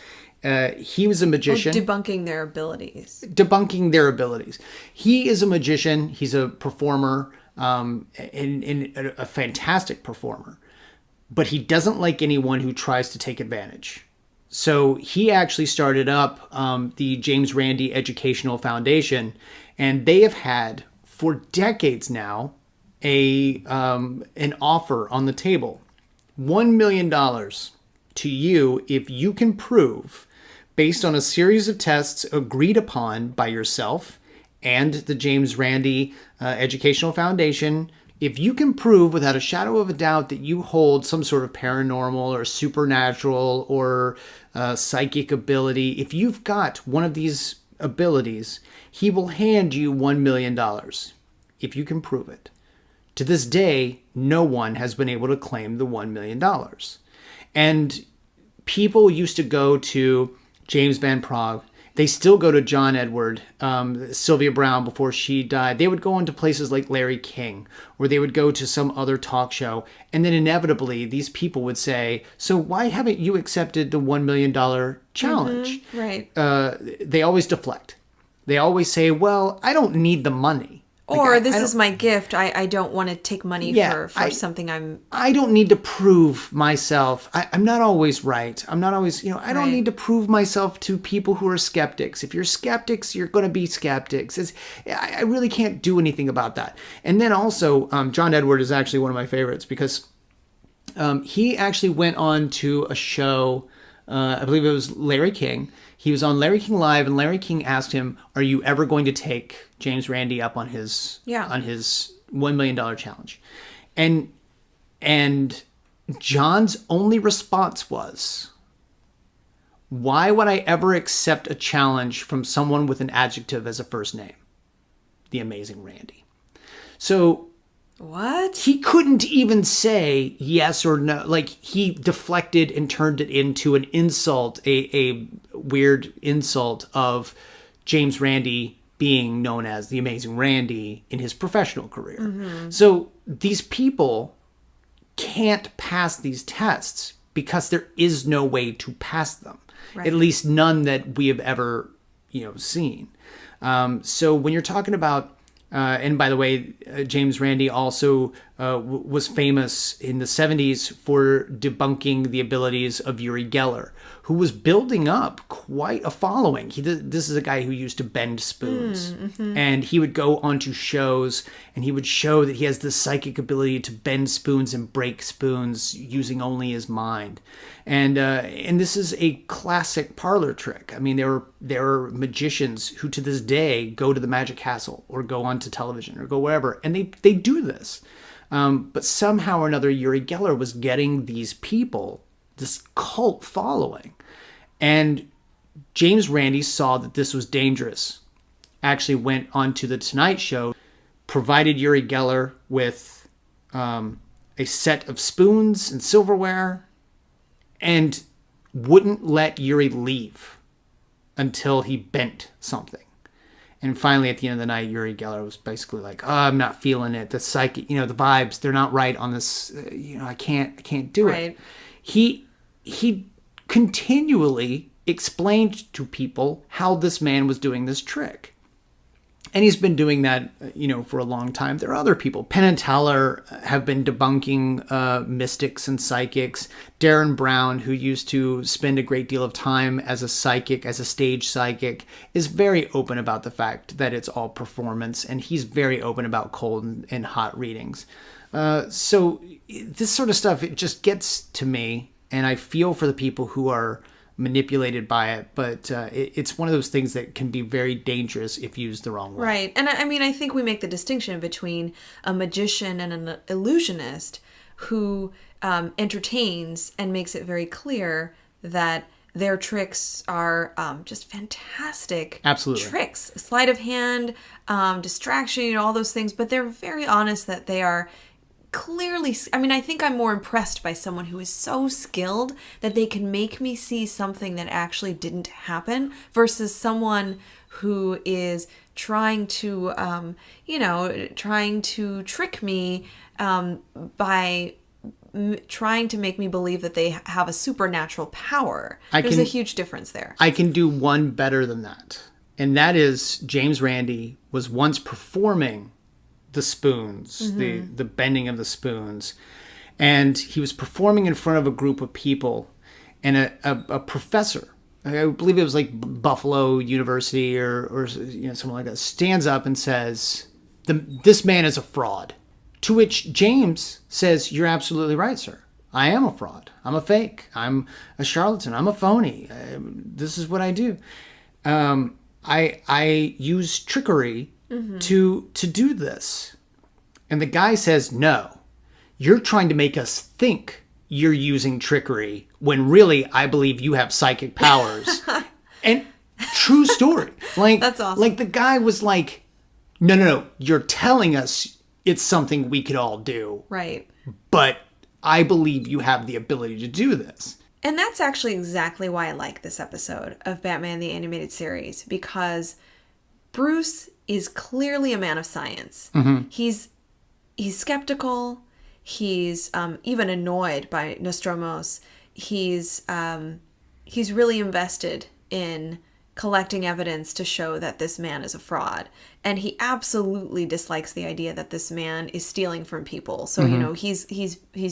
he was a magician. Debunking their abilities. Debunking their abilities. He is a magician. He's a performer, and a fantastic performer. But he doesn't like anyone who tries to take advantage. So he actually started up the James Randi Educational Foundation, and they have had for decades now an offer on the table. $1 million to you if you can prove, based on a series of tests agreed upon by yourself and the James Randi Educational Foundation, if you can prove without a shadow of a doubt that you hold some sort of paranormal or supernatural or psychic ability, if you've got one of these abilities, he will hand you $1 million if you can prove it. To this day, no one has been able to claim the $1 million. And people used to go to James Van Praagh. They still go to John Edward, Sylvia Browne before she died. They would go into places like Larry King, or they would go to some other talk show. And then inevitably, these people would say, "So why haven't you accepted the $1 million challenge?" Right. They always deflect. They always say, "Well, I don't need the money." Or this is my gift. I don't want to take money for something I don't need to prove myself. I'm not always right. I'm not always, I don't need to prove myself to people who are skeptics. If you're skeptics, you're going to be skeptics. I really can't do anything about that. And then also, John Edward is actually one of my favorites because he actually went on to a show, I believe it was Larry King. He was on Larry King Live, and Larry King asked him, "Are you ever going to take James Randi up on his $1 million challenge?" And John's only response was, "Why would I ever accept a challenge from someone with an adjective as a first name? The amazing Randi." So What? He couldn't even say yes or no. Like, he deflected and turned it into an insult, a weird insult of James Randi being known as the Amazing Randy in his professional career. So these people can't pass these tests because there is no way to pass them. Right. At least none that we have ever, seen. So when you're talking about, and by the way, James Randi also was famous in the 70s for debunking the abilities of Uri Geller, who was building up quite a following. This is a guy who used to bend spoons. And he would go onto shows and he would show that he has this psychic ability to bend spoons and break spoons using only his mind. And this is a classic parlor trick. I mean, there are magicians who to this day go to the Magic Castle or go onto television or go wherever, and they do this. But somehow or another, Uri Geller was getting these people this cult following. And James Randi saw that this was dangerous. Actually went onto the Tonight Show, provided Uri Geller with a set of spoons and silverware, and wouldn't let Uri leave until he bent something. And finally, at the end of the night, Uri Geller was basically like, "Oh, I'm not feeling it. The psychic, the vibes, they're not right on this. I can't do it." He continually explained to people how this man was doing this trick. And he's been doing that, for a long time. There are other people. Penn and Teller have been debunking mystics and psychics. Darren Brown, who used to spend a great deal of time as a psychic, as a stage psychic, is very open about the fact that it's all performance. And he's very open about cold and hot readings. So this sort of stuff, it just gets to me. And I feel for the people who are manipulated by it, but it's one of those things that can be very dangerous if used the wrong way. Right. And I mean, I think we make the distinction between a magician and an illusionist who entertains and makes it very clear that their tricks are just fantastic. Absolutely. Tricks. Sleight of hand, distraction, all those things, but they're very honest that they are clearly, I think I'm more impressed by someone who is so skilled that they can make me see something that actually didn't happen versus someone who is trying to, trying to trick me by trying to make me believe that they have a supernatural power. There's a huge difference there. I can do one better than that. And that is James Randi was once performing the spoons, the bending of the spoons. And he was performing in front of a group of people, and a professor, I believe it was like Buffalo University or something like that, stands up and says, this man is a fraud. To which James says, "You're absolutely right, sir. I am a fraud. I'm a fake. I'm a charlatan. I'm a phony. This is what I do. I use trickery to do this." And the guy says, "No, you're trying to make us think you're using trickery when really I believe you have psychic powers." And true story. Like, that's awesome. Like the guy was like, no, you're telling us it's something we could all do. Right. But I believe you have the ability to do this. And that's actually exactly why I like this episode of Batman the Animated Series, because Bruce is clearly a man of science. He's skeptical. He's even annoyed by Nostromos. He's really invested in collecting evidence to show that this man is a fraud, and he absolutely dislikes the idea that this man is stealing from people. So he's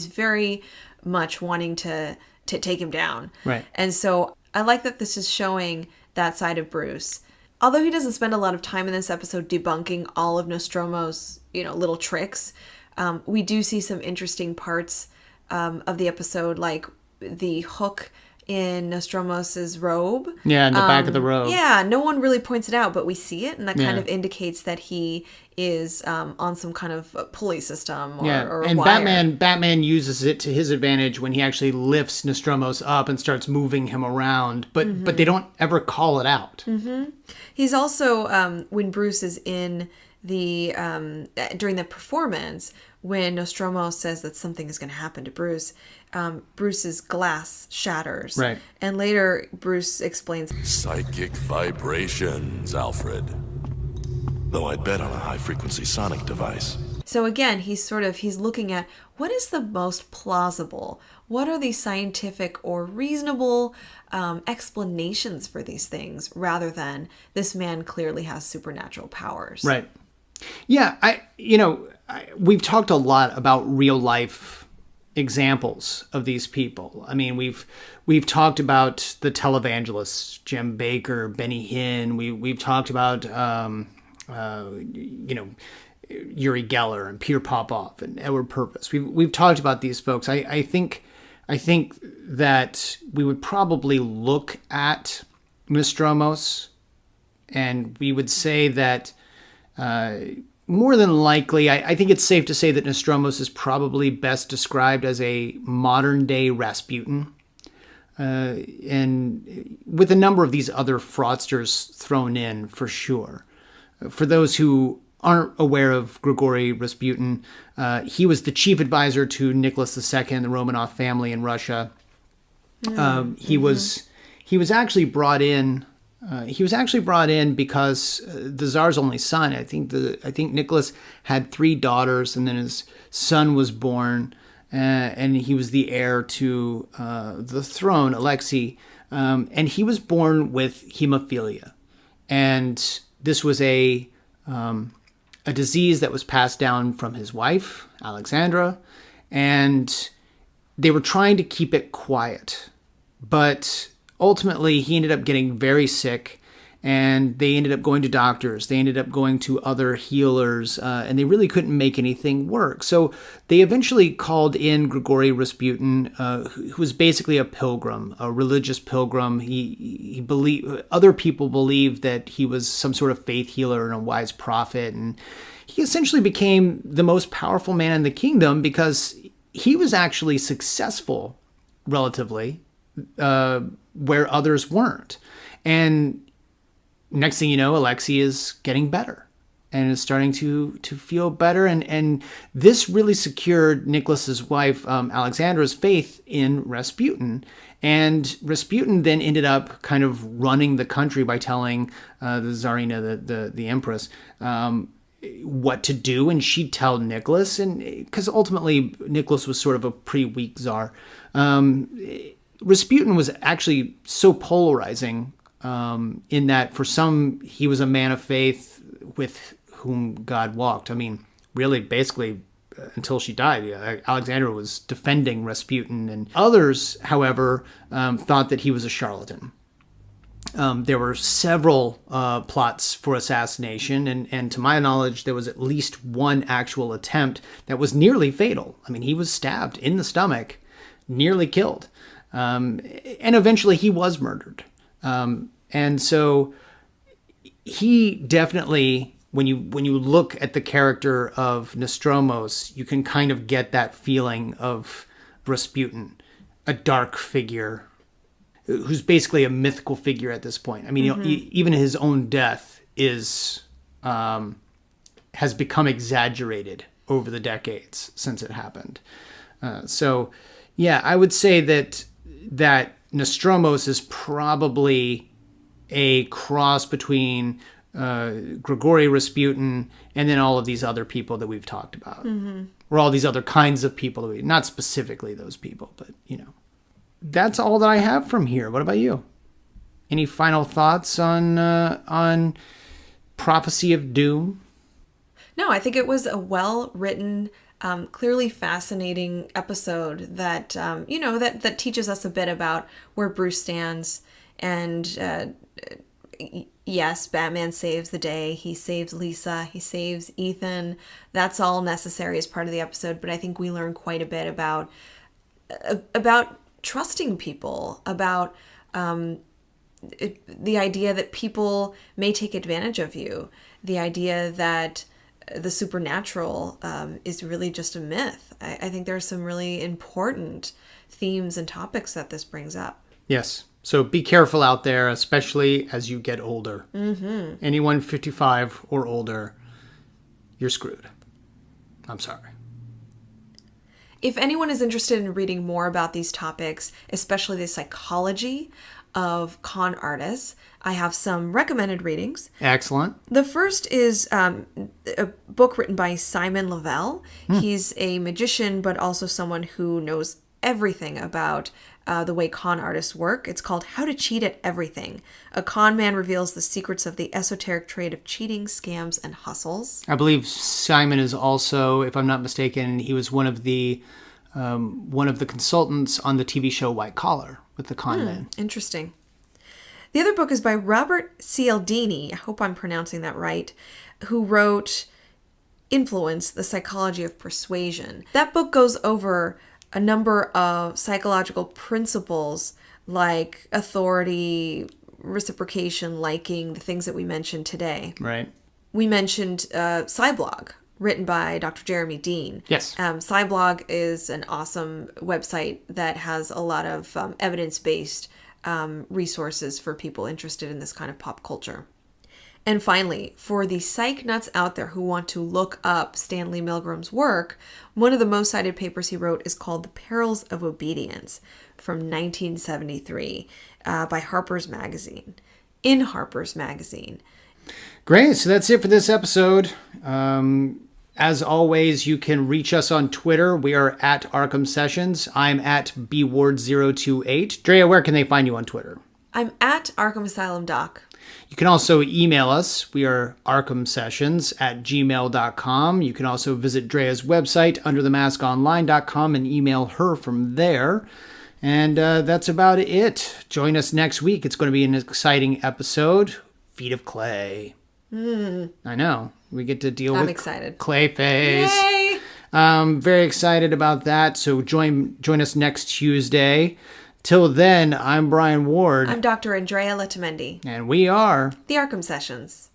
very much wanting to take him down. Right. And so I like that this is showing that side of Bruce. Although he doesn't spend a lot of time in this episode debunking all of Nostromo's, little tricks, we do see some interesting parts of the episode, like the hook in Nostromos's robe. Yeah, in the back of the robe. Yeah, no one really points it out, but we see it, and that kind of indicates that he is on some kind of pulley system or and wire. Batman uses it to his advantage when he actually lifts Nostromos up and starts moving him around, but they don't ever call it out. He's also, when Bruce is in during the performance, when Nostromo says that something is going to happen to Bruce, Bruce's glass shatters. Right. And later, Bruce explains, Psychic vibrations, Alfred. Though I'd bet on a high-frequency sonic device. so again, he's looking at what is the most plausible, what are the scientific or reasonable explanations for these things, rather than this man clearly has supernatural powers. Right. Yeah, we've talked a lot about real life examples of these people. I mean, we've talked about the televangelists, Jim Bakker, Benny Hinn. We've talked about Uri Geller and Peter Popoff and Edward Purvis. We've talked about these folks. I think that we would probably look at Nostromos and we would say that more than likely, I think it's safe to say that Nostromos is probably best described as a modern day Rasputin. And with a number of these other fraudsters thrown in for sure. For those who aren't aware of Grigory Rasputin, he was the chief advisor to Nicholas II, the Romanov family in Russia. He was actually brought in. He was actually brought in because the Tsar's only son. I think Nicholas had 3 daughters, and then his son was born, and he was the heir to the throne, Alexei. And he was born with hemophilia, and this was a disease that was passed down from his wife, Alexandra, and they were trying to keep it quiet. But ultimately, he ended up getting very sick, and they ended up going to doctors. They ended up going to other healers, and they really couldn't make anything work. So they eventually called in Grigory Rasputin, who was basically a pilgrim, a religious pilgrim. He believed, other people believed that he was some sort of faith healer and a wise prophet, and he essentially became the most powerful man in the kingdom because he was actually successful, relatively, where others weren't. And next thing you know, Alexei is getting better and is starting to feel better. And this really secured Nicholas's wife, Alexandra's faith in Rasputin. And Rasputin then ended up kind of running the country by telling the Tsarina, the empress, what to do. And she'd tell Nicholas, and because ultimately Nicholas was sort of a pretty weak czar. Rasputin was actually so polarizing in that for some, he was a man of faith with whom God walked. I mean, really, basically, until she died, Alexandra was defending Rasputin. And others, however, thought that he was a charlatan. There were several plots for assassination, and to my knowledge, there was at least one actual attempt that was nearly fatal. I mean, he was stabbed in the stomach, nearly killed. And eventually he was murdered. And so he definitely, when you look at the character of Nostromos, you can kind of get that feeling of Rasputin, a dark figure who's basically a mythical figure at this point. I mean, even his own death has become exaggerated over the decades since it happened. So yeah, I would say that Nostromos is probably a cross between Grigory Rasputin and then all of these other people that we've talked about. Or all these other kinds of people, not specifically those people, but, That's all that I have from here. What about you? Any final thoughts on Prophecy of Doom? No, I think it was a well-written, clearly fascinating episode that, that teaches us a bit about where Bruce stands. And yes, Batman saves the day. He saves Lisa. He saves Ethan. That's all necessary as part of the episode. But I think we learn quite a bit about trusting people, about the idea that people may take advantage of you, the idea that the supernatural is really just a myth. I think there are some really important themes and topics that this brings up. Yes. So be careful out there, especially as you get older. Anyone 55 or older, you're screwed. I'm sorry. If anyone is interested in reading more about these topics, especially the psychology of con artists, I have some recommended readings. Excellent. The first is a book written by Simon Lavelle. He's a magician, but also someone who knows everything about the way con artists work. It's called How to Cheat at Everything. A con man reveals the secrets of the esoteric trade of cheating, scams, and hustles. I believe Simon is also, if I'm not mistaken, he was one of the consultants on the TV show White Collar with the con man. Interesting. The other book is by Robert Cialdini, I hope I'm pronouncing that right, who wrote Influence, The Psychology of Persuasion. That book goes over a number of psychological principles like authority, reciprocation, liking, the things that we mentioned today. Right. We mentioned Cyblog, written by Dr. Jeremy Dean. Yes. Cyblog is an awesome website that has a lot of evidence-based resources for people interested in this kind of pop culture. And finally, for the psych nuts out there who want to look up Stanley Milgram's work, one of the most cited papers he wrote is called The Perils of Obedience from 1973 by Harper's Magazine. In Harper's Magazine. Great. So that's it for this episode. As always, you can reach us on Twitter. We are at ARKHAM Sessions. I'm at bward028. Drea, where can they find you on Twitter? I'm at Arkham Asylum Doc. You can also email us. We are arkhamsessions@gmail.com. You can also visit Drea's website, underthemaskonline.com, and email her from there. And that's about it. Join us next week. It's going to be an exciting episode. Feet of Clay. I know. We get to deal with excited. Clayface. Yay! Very excited about that. So join us next Tuesday. Till then, I'm Brian Ward. I'm Dr. Andrea Letamendi. And we are The ARKHAM Sessions.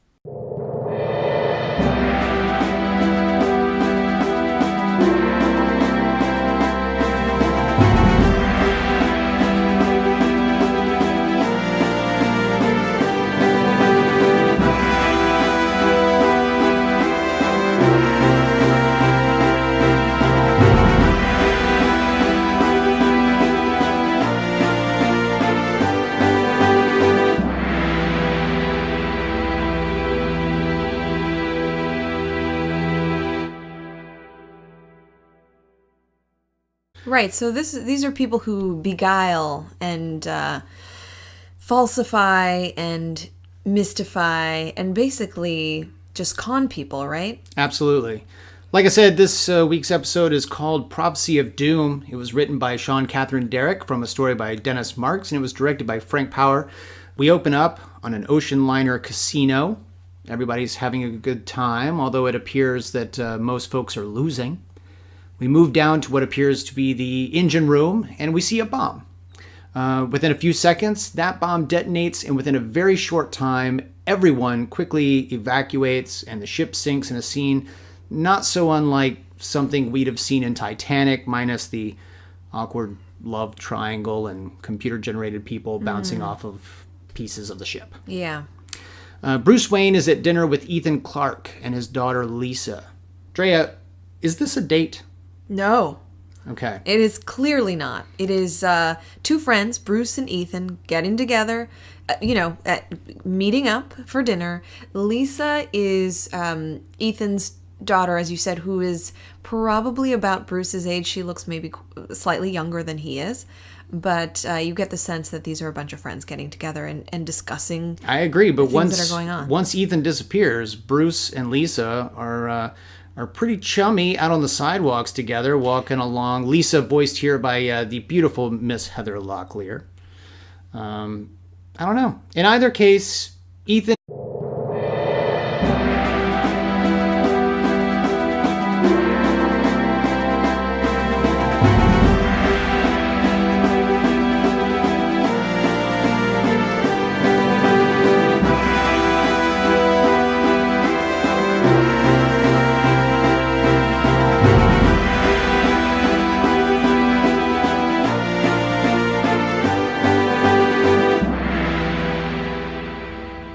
Right, so these are people who beguile and falsify and mystify and basically just con people, right? Absolutely. Like I said, this week's episode is called Prophecy of Doom. It was written by Sean Catherine Derrick from a story by Dennis Marks, and it was directed by Frank Power. We open up on an ocean liner casino. Everybody's having a good time, although it appears that most folks are losing. We move down to what appears to be the engine room, and we see a bomb. Within a few seconds, that bomb detonates, and within a very short time, everyone quickly evacuates, and the ship sinks in a scene not so unlike something we'd have seen in Titanic, minus the awkward love triangle and computer-generated people bouncing off of pieces of the ship. Yeah. Bruce Wayne is at dinner with Ethan Clarke and his daughter Lisa. Drea, is this a date? No. Okay. It is clearly not. It is two friends, Bruce and Ethan, getting together, meeting up for dinner. Lisa is Ethan's daughter, as you said, who is probably about Bruce's age. She looks maybe slightly younger than he is. But you get the sense that these are a bunch of friends getting together and discussing I agree, but things that are going on. Once Ethan disappears, Bruce and Lisa are pretty chummy out on the sidewalks together, walking along. Lisa, voiced here by the beautiful Miss Heather Locklear. I don't know. In either case, Ethan...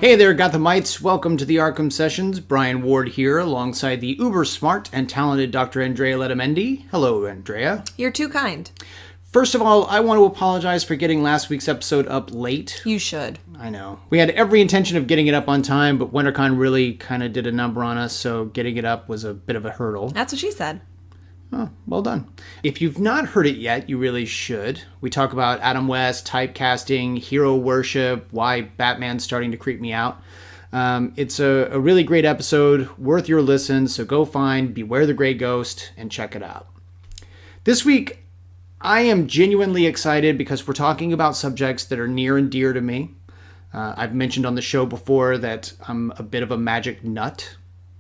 Hey there, Gothamites. Welcome to the ARKHAM Sessions. Brian Ward here, alongside the uber-smart and talented Dr. Andrea Letamendi. Hello, Andrea. You're too kind. First of all, I want to apologize for getting last week's episode up late. You should. I know. We had every intention of getting it up on time, but WinterCon really kind of did a number on us, so getting it up was a bit of a hurdle. That's what she said. Oh, well done. If you've not heard it yet, you really should. We talk about Adam West, typecasting, hero worship, why Batman's starting to creep me out. It's a really great episode, worth your listen, so go find Beware the Grey Ghost and check it out. This week, I am genuinely excited because we're talking about subjects that are near and dear to me. I've mentioned on the show before that I'm a bit of a magic nut.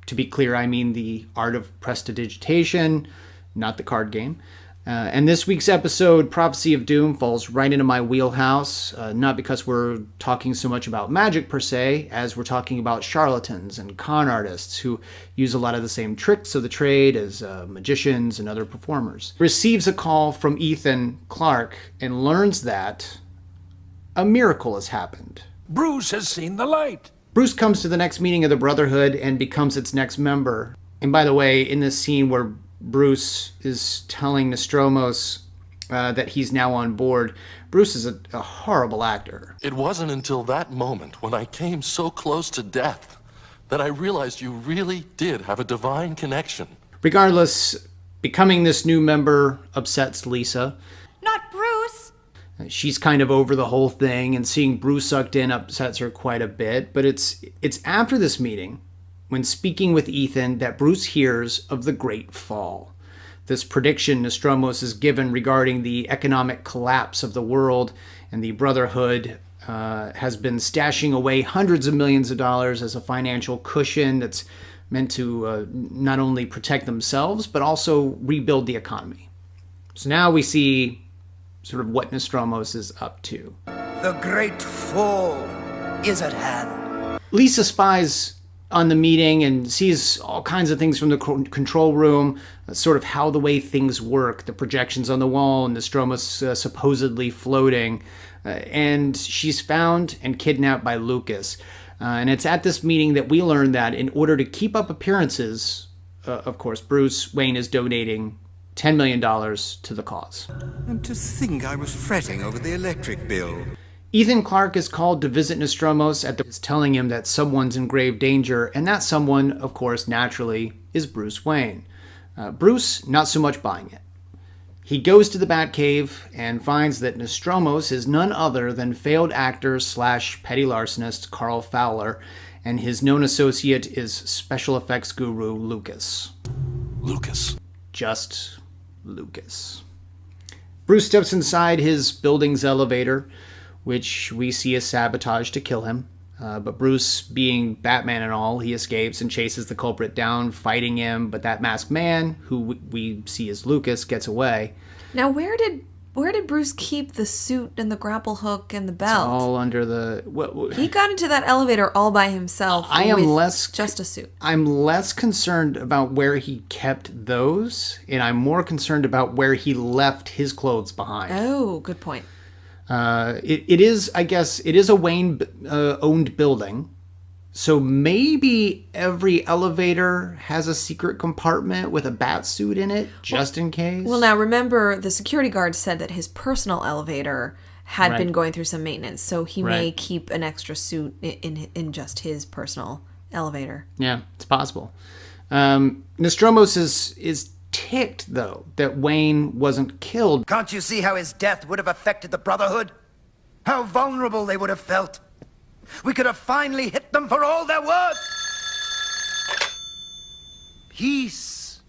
To be clear, I mean the art of prestidigitation, not the card game. And this week's episode, Prophecy of Doom, falls right into my wheelhouse, not because we're talking so much about magic per se, as we're talking about charlatans and con artists who use a lot of the same tricks of the trade as magicians and other performers. Receives a call from Ethan Clark and learns that a miracle has happened. Bruce has seen the light. Bruce comes to the next meeting of the Brotherhood and becomes its next member. And by the way, in this scene where Bruce is telling Nostromos that he's now on board, Bruce is a horrible actor. It wasn't until that moment when I came so close to death that I realized you really did have a divine connection. Regardless, becoming this new member upsets Lisa. Not Bruce! She's kind of over the whole thing, and seeing Bruce sucked in upsets her quite a bit. But it's after this meeting, when speaking with Ethan, that Bruce hears of the Great Fall. This prediction Nostromos is given regarding the economic collapse of the world, and the Brotherhood has been stashing away hundreds of millions of dollars as a financial cushion that's meant to not only protect themselves, but also rebuild the economy. So now we see sort of what Nostromos is up to. The Great Fall is at hand. Lisa spies on the meeting and sees all kinds of things from the control room, sort of how the way things work, the projections on the wall, and Nostromos supposedly floating. And she's found and kidnapped by Lucas. And it's at this meeting that we learn that in order to keep up appearances, of course, Bruce Wayne is donating $10 million to the cause. And to think I was fretting over the electric bill. Ethan Clark is called to visit Nostromos telling him that someone's in grave danger, and that someone, of course, naturally, is Bruce Wayne. Bruce, not so much buying it. He goes to the Batcave and finds that Nostromos is none other than failed actor / petty larcenist Carl Fowler, and his known associate is special effects guru Lucas. Lucas. Just Lucas. Bruce steps inside his building's elevator, which we see as sabotage to kill him. But Bruce, being Batman and all, he escapes and chases the culprit down, fighting him. But that masked man, who we see as Lucas, gets away. Now, where did Bruce keep the suit and the grapple hook and the belt? It's all under the... He got into that elevator all by himself. Just a suit. I'm less concerned about where he kept those, and I'm more concerned about where he left his clothes behind. Oh, good point. It is a Wayne owned building, so maybe every elevator has a secret compartment with a bat suit in it, just in case. Well, now remember, the security guard said that his personal elevator had been going through some maintenance, so he may keep an extra suit in just his personal elevator. Yeah, it's possible. Nostromos is ticked, though, that Wayne wasn't killed. Can't you see how his death would have affected the Brotherhood? How vulnerable they would have felt. We could have finally hit them for all they're worth. Peace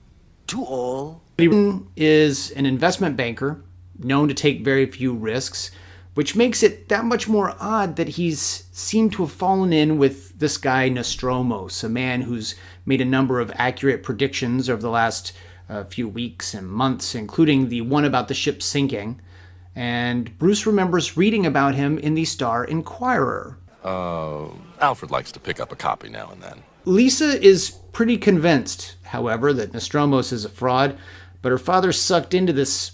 to all. He is an investment banker, known to take very few risks, which makes it that much more odd that he's seemed to have fallen in with this guy Nostromos, a man who's made a number of accurate predictions over the last few weeks and months, including the one about the ship sinking. And Bruce remembers reading about him in the Star Inquirer. Alfred likes to pick up a copy now and then. Lisa is pretty convinced, however, that Nostromos is a fraud, but her father sucked into this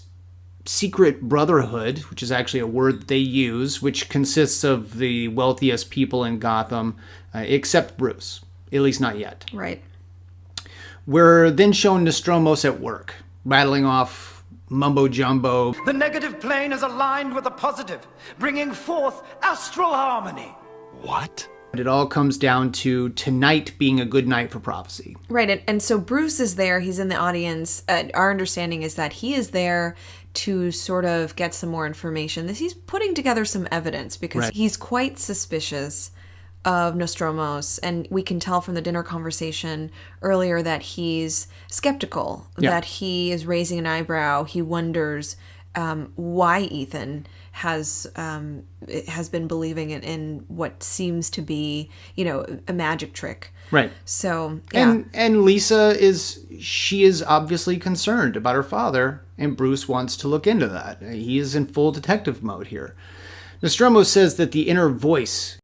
secret brotherhood, which is actually a word that they use, which consists of the wealthiest people in Gotham, except Bruce. At least not yet. Right. We're then shown Nostromos at work, rattling off mumbo-jumbo. The negative plane is aligned with the positive, bringing forth astral harmony. What? It all comes down to tonight being a good night for prophecy. Right. And so Bruce is there. He's in the audience. Our understanding is that he is there to sort of get some more information. He's putting together some evidence because he's quite suspicious of Nostromos, and we can tell from the dinner conversation earlier that he's skeptical, that he is raising an eyebrow. He wonders why Ethan has been believing in what seems to be, a magic trick. Right. So, yeah. And Lisa is obviously concerned about her father, and Bruce wants to look into that. He is in full detective mode here. Nostromo says that the inner voice